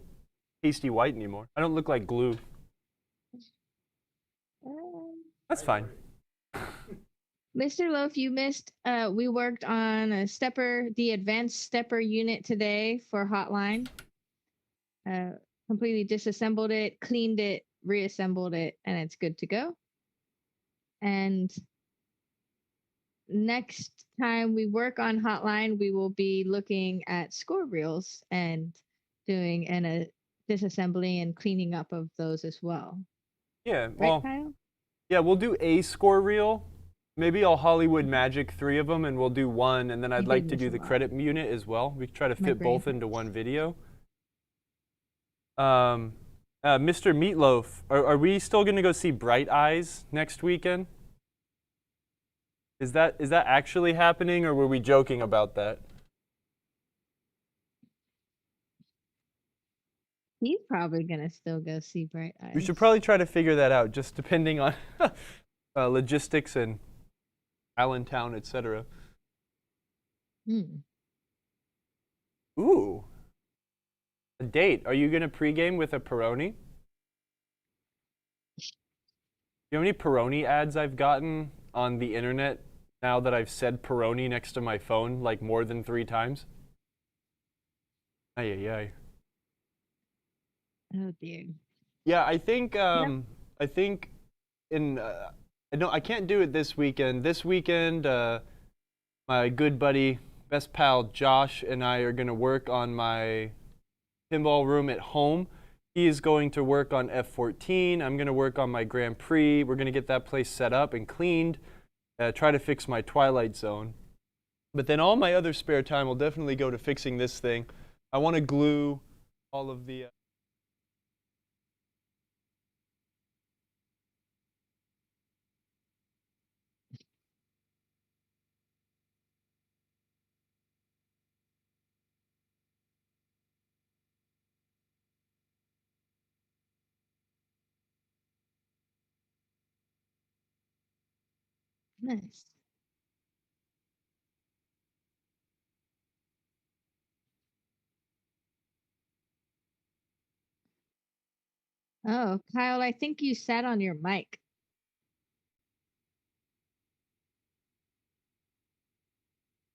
pasty white anymore. I don't look like glue. That's fine. Mr. Loaf, you missed. We worked on a stepper, the advanced stepper unit today for Hotline. Completely disassembled it, cleaned it, reassembled it, and it's good to go. And next time we work on Hotline, we will be looking at score reels and doing a disassembly and cleaning up of those as well. Yeah, right, well, Kyle? yeah, we'll do a score reel, Maybe I'll Hollywood Magic 3 of them, and we'll do one, and then I I'd did like to miss do a the lot. credit unit as well. We try to My fit brain both into hurts. one video. Mr. Meatloaf, are we still going to go see Bright Eyes next weekend? Is that actually happening, or were we joking about that? He's probably gonna still go see Bright We should Eyes. probably try to figure that out, just depending on logistics and Allentown, etc. Hmm. Ooh, a date. Are you going to pregame with a Peroni? You know how many Peroni ads I've gotten on the internet now that I've said Peroni next to my phone like more than 3 times? Ay, ay, ay. Oh dear. Yeah, I think Yep. I think in no, I can't do it this weekend. This weekend, my good buddy, best pal Josh and I are gonna work on my pinball room at home. He is going to work on F14. I'm gonna work on my Grand Prix. We're gonna get that place set up and cleaned. Try to fix my Twilight Zone. But then all my other spare time will definitely go to fixing this thing. I want to glue all of the Nice. Oh, Kyle, I think you sat on your mic.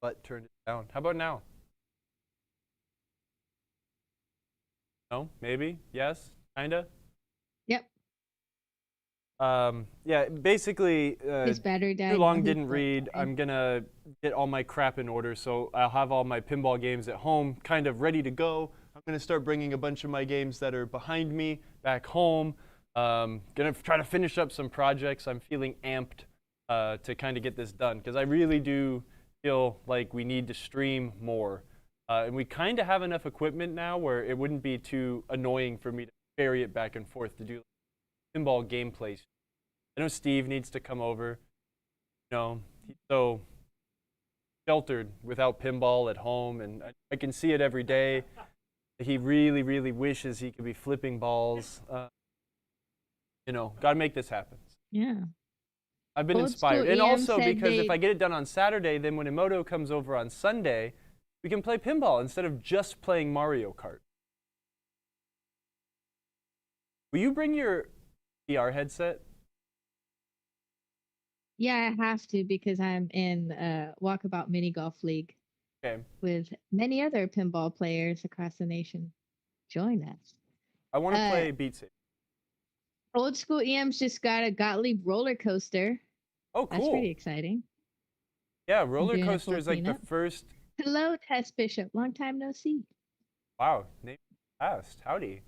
butt turned it down. How about now? No? Maybe? Yes? Kinda? Yep. Yeah, basically, His battery too died while long he didn't flipped read. by. I'm gonna get all my crap in order, so I'll have all my pinball games at home kind of ready to go. I'm gonna start bringing a bunch of my games that are behind me back home. Gonna try to finish up some projects. I'm feeling amped to kind of get this done because I really do feel like we need to stream more. And we kind of have enough equipment now where it wouldn't be too annoying for me to carry it back and forth to do pinball gameplay. I know Steve needs to come over. You know, he's so sheltered without pinball at home, and I can see it every day. He really, really wishes he could be flipping balls. Got to make this happen. Yeah. I've been Old school inspired. And EM also said because if they I get it done on Saturday, then when Emoto comes over on Sunday, we can play pinball instead of just playing Mario Kart. Will you bring your VR headset? Yeah, I have to because I'm in Walkabout Mini Golf League Okay. with many other pinball players across the nation. Join us. I want to Uh, play Beat Saber. Old school EM's just got a Gottlieb roller coaster. Oh, That's pretty cool. exciting. Yeah, I'm roller doing a coaster full is like the cleanup. first. Hello, Tess Bishop. Long time no see. Wow, name fast. Howdy.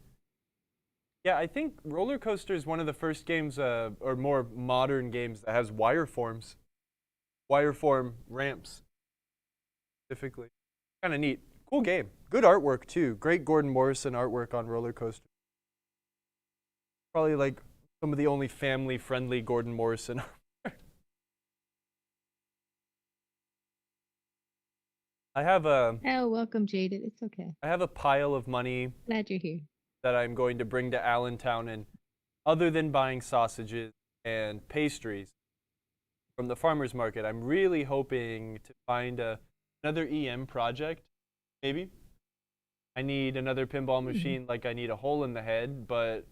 Yeah, I think roller coaster is one of the first games, or more modern games that has wireform ramps specifically. Kind of neat. Cool game. Good artwork too. Great Gordon Morrison artwork on roller coaster. Probably like some of the only family-friendly Gordon Morrison. I have a Oh, welcome, Jaded. It's okay. I have a pile of money Glad you're here. that I'm going to bring to Allentown, and other than buying sausages and pastries from the farmers market, I'm really hoping to find another EM project. Maybe I need another pinball machine, like I need a hole in the head. But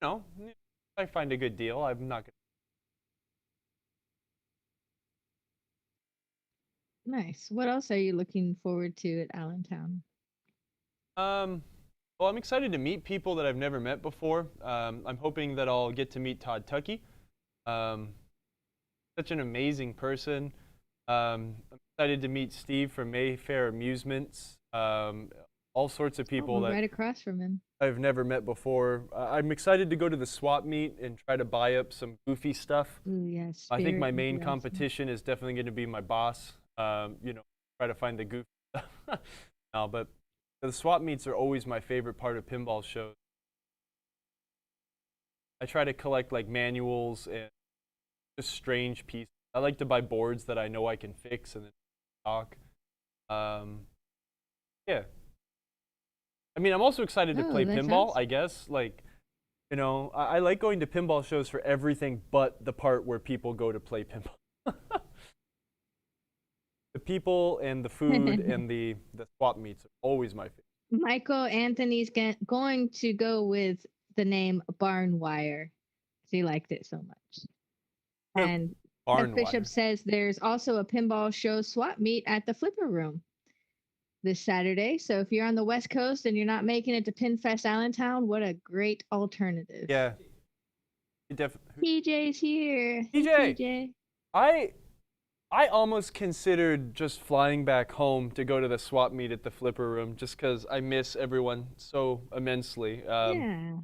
if I find a good deal, I'm not Nice. What else are you looking forward to at Allentown? gonna. Well, I'm excited to meet people that I've never met before. I'm hoping that I'll get to meet Todd Tuckey. Um, Such an amazing person. I'm excited to meet Steve from Mayfair Amusements. All sorts of Oh, people we're that right across from him. I've never met before. I'm excited to go to the swap meet and try to buy up some goofy stuff. Ooh, yeah, I think my Spirit main would be awesome. competition is definitely going to be my boss. Try to find the goofy stuff. No, but the swap meets are always my favorite part of pinball shows. I try to collect like manuals and just strange pieces. I like to buy boards that I know I can fix and then talk. Yeah. I mean, I'm also excited to Oh, play that pinball, sounds. I guess. Like, I like going to pinball shows for everything but the part where people go to play pinball. The people and the food and the swap meets are always my favorite. Michael Anthony's going to go with the name Barnwire. He liked it so much. And Barn Kev Bishop wire. says there's also a pinball show swap meet at the Flipper Room this Saturday. So if you're on the West Coast and you're not making it to Pinfest Allentown, what a great alternative. Yeah. TJ's here. Hey, TJ, TJ. I almost considered just flying back home to go to the swap meet at the Flipper Room just because I miss everyone so immensely. Yeah.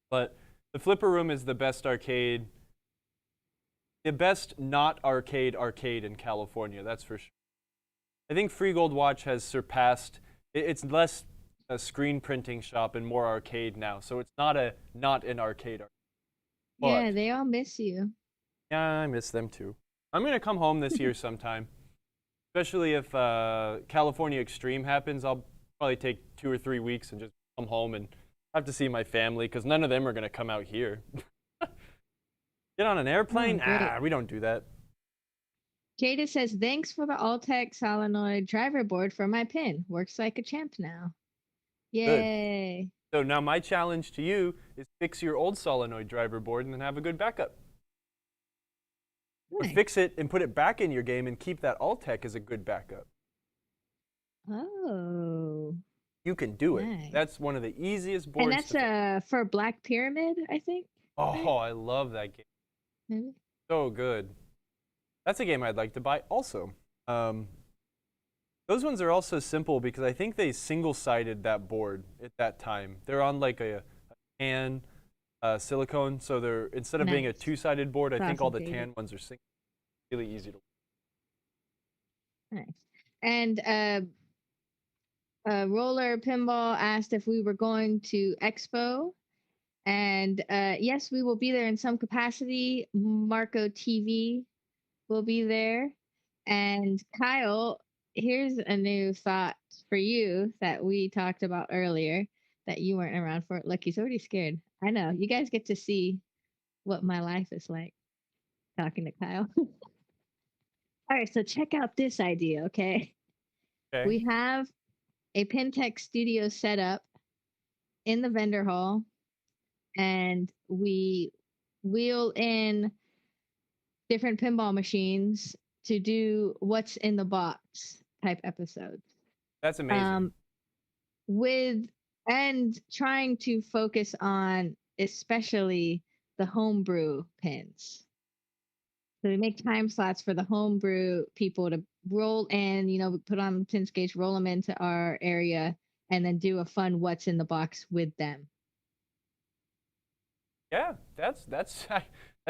But the Flipper Room is the best arcade, the best not arcade in California, that's for sure. I think Free Gold Watch has surpassed, it's less a screen printing shop and more arcade now, so it's not an arcade. Yeah, But, they all miss you. yeah, I miss them too. I'm going to come home this year sometime, especially if California Extreme happens. I'll probably take 2 or 3 weeks and just come home and have to see my family because none of them are going to come out here. Get on an airplane? We don't do that. Jada says, thanks for the Alltech solenoid driver board for my pin. Works like a champ now. Yay. Good. So now my challenge to you is fix your old solenoid driver board and then have a good backup. Nice. Or fix it and put it back in your game and keep that Alltech as a good backup. Oh. You can do it. Nice. That's one of the easiest boards. And that's for Black Pyramid, I think. Oh, right? I love that game. Maybe. So good. That's a game I'd like to buy also. Those ones are also simple because I think they single-sided that board at that time. They're on like a tan silicone, so they're instead of being a two-sided board, I think all the tan ones are single. Really easy to. Nice. And Roller Pinball asked if we were going to Expo, and yes, we will be there in some capacity. Marco TV will be there, and Kyle, here's a new thought for you that we talked about earlier that you weren't around for. Look, he's already scared. I know. You guys get to see what my life is like talking to Kyle. All right, so check out this idea, okay? We have a PinTech studio set up in the vendor hall, and we wheel in different pinball machines to do what's in the box type episodes. That's amazing. And trying to focus on especially the homebrew pins. So we make time slots for the homebrew people to roll in, we put on pin skates, roll them into our area, and then do a fun what's in the box with them. Yeah, that's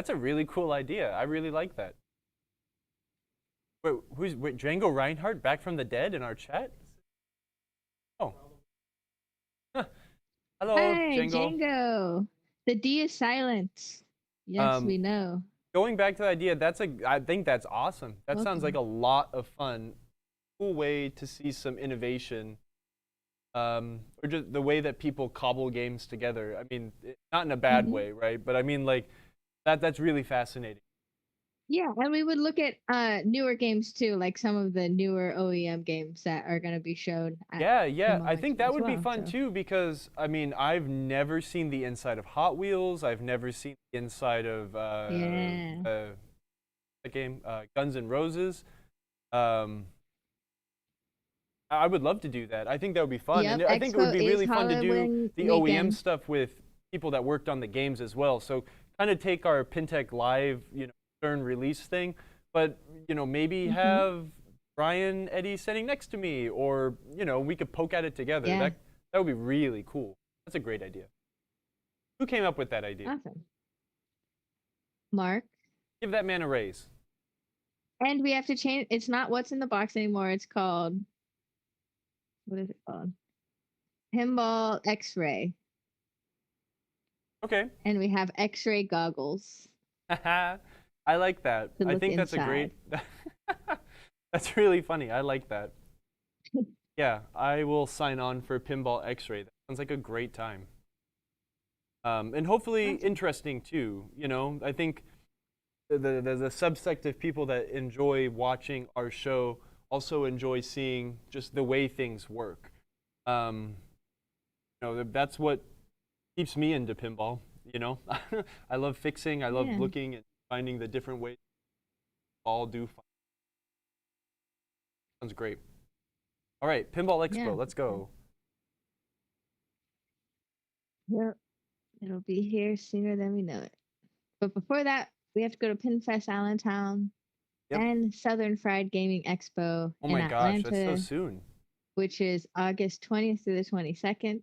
a really cool idea. I really like that. Wait, Django Reinhardt back from the dead in our chat? Oh. Hello, hey, Django. The D is silent. Yes, we know. Going back to the idea, I think that's awesome. That sounds like a lot of fun. Cool way to see some innovation. Or just the way that people cobble games together. I mean, not in a bad way, right? But I mean, like, that's really fascinating. Yeah, and we would look at newer games too, like some of the newer OEM games that are going to be shown. Yeah. I think that would be fun too because, I mean, I've never seen the inside of Hot Wheels. I've never seen the inside of the game Guns N' Roses. I would love to do that. I think that would be fun. Yep, and I think it would be really fun to do the OEM stuff with people that worked on the games as well. So kind of take our PinTech Live, release thing, but maybe have Brian Eddie sitting next to me, or we could poke at it together. That would be really cool. That's a great idea. Who came up with that idea? Awesome. Mark. Give that man a raise. And we have to change. It's not what's in the box anymore. It's called, what is it called? Pinball X-ray. Okay. And we have X-ray goggles. I like that. To I look think that's a great. That's really funny. I like that. Yeah, I will sign on for Pinball X-ray. That sounds like a great time. And hopefully interesting too. You know, I think the subsect of people that enjoy watching our show also enjoy seeing just the way things work. You know, that's what keeps me into pinball. You know, I love fixing. I love looking and finding the different ways all do. Sounds great. All right, Pinball Expo. Let's go. Yep, it'll be here sooner than we know it. But before that, we have to go to PinFest Allentown and Southern Fried Gaming Expo Oh in my gosh, Atlanta, that's so soon. which is August 20th through the 22nd.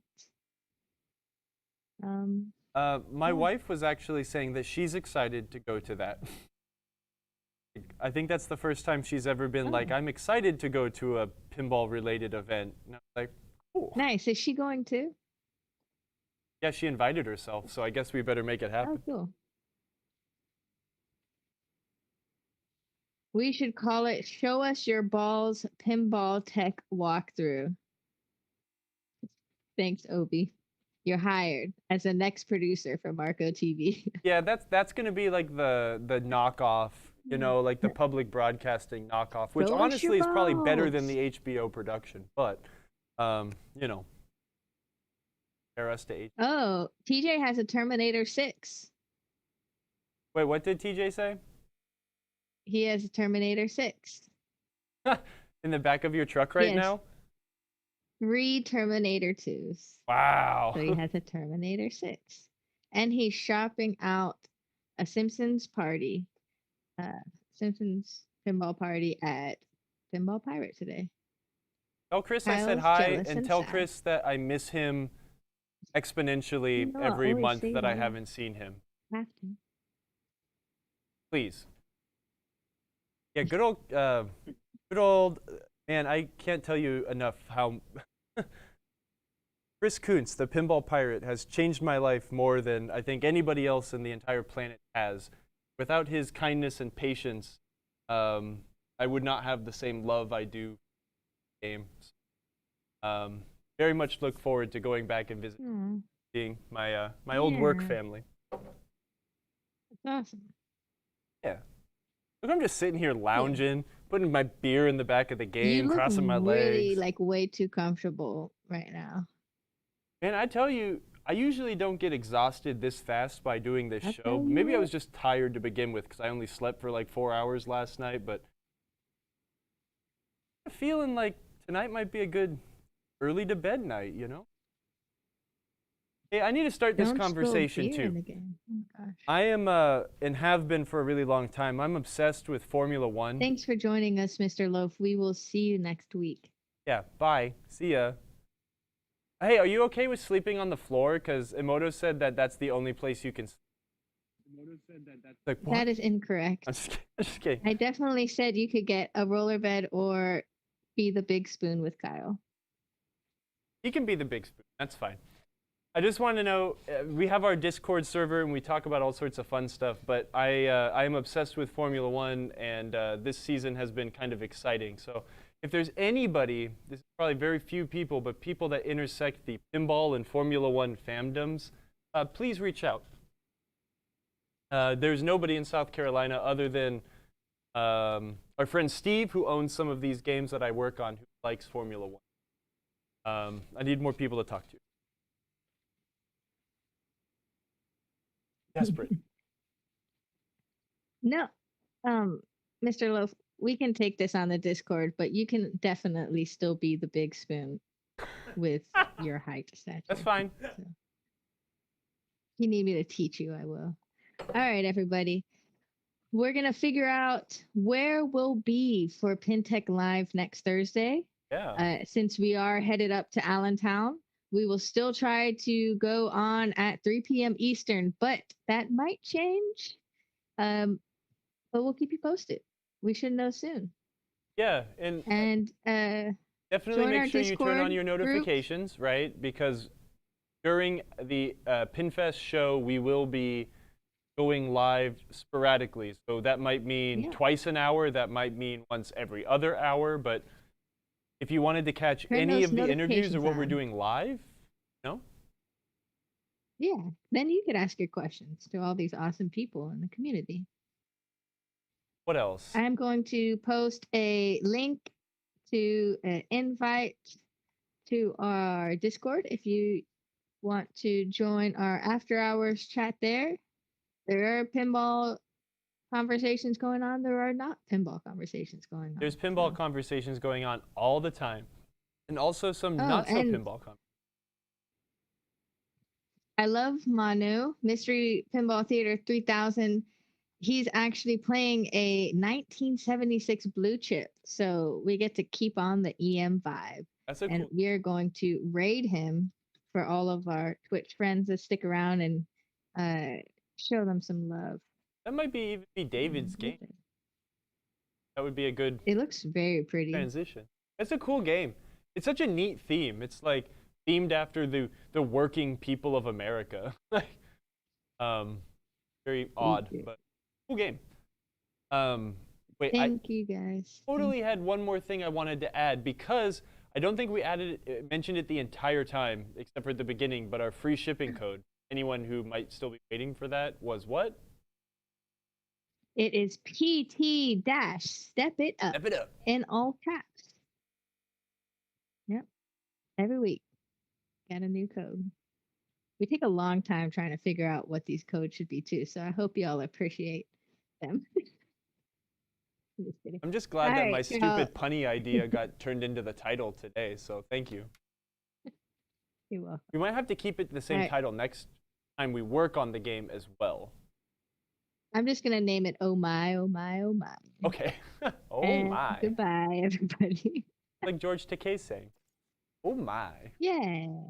My wife was actually saying that she's excited to go to that. I think that's the first time she's ever been like, I'm excited to go to a pinball-related event. And I was like, cool. Nice. Is she going too? Yeah, she invited herself, so I guess we better make it happen. Oh, cool. We should call it Show Us Your Balls Pinball Tech Walkthrough. Thanks, Obi. You're hired as the next producer for Marco TV. Yeah, that's going to be like the knockoff, you know, like the public broadcasting knockoff, which honestly is probably better than the HBO production. But, you know, compare us to HBO. Oh, TJ has a Terminator 6. Wait, what did TJ say? He has a Terminator 6. In the back of your truck right now? 3 Terminator 2s. Wow. So he has a Terminator 6. And he's shopping out a Simpsons party, Simpsons pinball party at Pinball Pirate today. Tell Chris I said hi, and tell Chris that I miss him exponentially every month that I haven't seen him. Have to. Please. Yeah, good old, man, I can't tell you enough how Chris Kuntz, the Pinball Pirate, has changed my life more than I think anybody else in the entire planet has. Without his kindness and patience, I would not have the same love I do for games. Very much look forward to going back and visiting my my old work family. That's awesome. Yeah. Look, I'm just sitting here lounging, putting my beer in the back of the game, crossing my legs. You look really, like, way too comfortable right now. Man, I tell you, I usually don't get exhausted this fast by doing this show. Maybe I was just tired to begin with because I only slept for like 4 hours last night, but I'm feeling like tonight might be a good early to bed night, you know? Hey, I need to start this conversation too. Oh, gosh. I am, and have been for a really long time, I'm obsessed with Formula One. Thanks for joining us, Mr. Loaf. We will see you next week. Yeah, bye. See ya. Hey, are you okay with sleeping on the floor? Because Emoto said that that's the only place you can sleep. Emoto said that that's like, what? That is incorrect. I'm just kidding. I definitely said you could get a roller bed or be the big spoon with Kyle. He can be the big spoon. That's fine. I just want to know, we have our Discord server and we talk about all sorts of fun stuff, but I am obsessed with Formula One, and this season has been kind of exciting. So if there's anybody, this is probably very few people, but people that intersect the pinball and Formula One fandoms, please reach out. There's nobody in South Carolina other than our friend Steve, who owns some of these games that I work on, who likes Formula One. I need more people to talk to. Desperate. No, Mr. Loaf, we can take this on the Discord, but you can definitely still be the big spoon with your height stature. That's fine. So, if you need me to teach you, I will. All right, everybody. We're going to figure out where we'll be for PinTech Live next Thursday. Yeah. Since we are headed up to Allentown, We will still try to go on at 3 p.m. Eastern, but that might change. But we'll keep you posted. We should know soon. Yeah, and And definitely join make our sure you turn on Discord your group. notifications, right? Because during the PinFest show, we will be going live sporadically. So that might mean twice an hour. That might mean once every other hour. But if you wanted to catch Turn any those of the interviews or notifications what we're on. doing live, Yeah, then you could ask your questions to all these awesome people in the community. what else? I'm going to post a link to an invite to our Discord if you want to join our after hours chat there. There are pinball conversations going on. There are not pinball conversations going on. There's pinball conversations going on all the time. And also some not so pinball conversations. I love Manu, Mystery Pinball Theater 3000. He's actually playing a 1976 blue chip. So we get to keep on the EM vibe. That's a and cool. we're going to raid him for all of our Twitch friends that stick around and show them some love. That might even be David's game. That would be a good It looks very pretty. transition. It's a cool game. It's such a neat theme. It's like themed after the working people of America. Very odd, but cool game. Wait, Thank you guys. Totally had one more thing I wanted to add because I don't think we mentioned it the entire time except for the beginning, but our free shipping code. Anyone who might still be waiting for that was what? It is PT dash step it up. Step it up. In all caps. Yep. Every week. Got a new code. We take a long time trying to figure out what these codes should be too, so I hope y'all appreciate them. I'm just glad that my stupid punny idea got turned into the title today, so thank you. You're welcome. We might have to keep it the same title next time we work on the game as well. I'm just going to name it Oh My, Oh My, Oh My. Okay. Oh and my. Goodbye, everybody. Like George Takei saying, oh my. Yeah.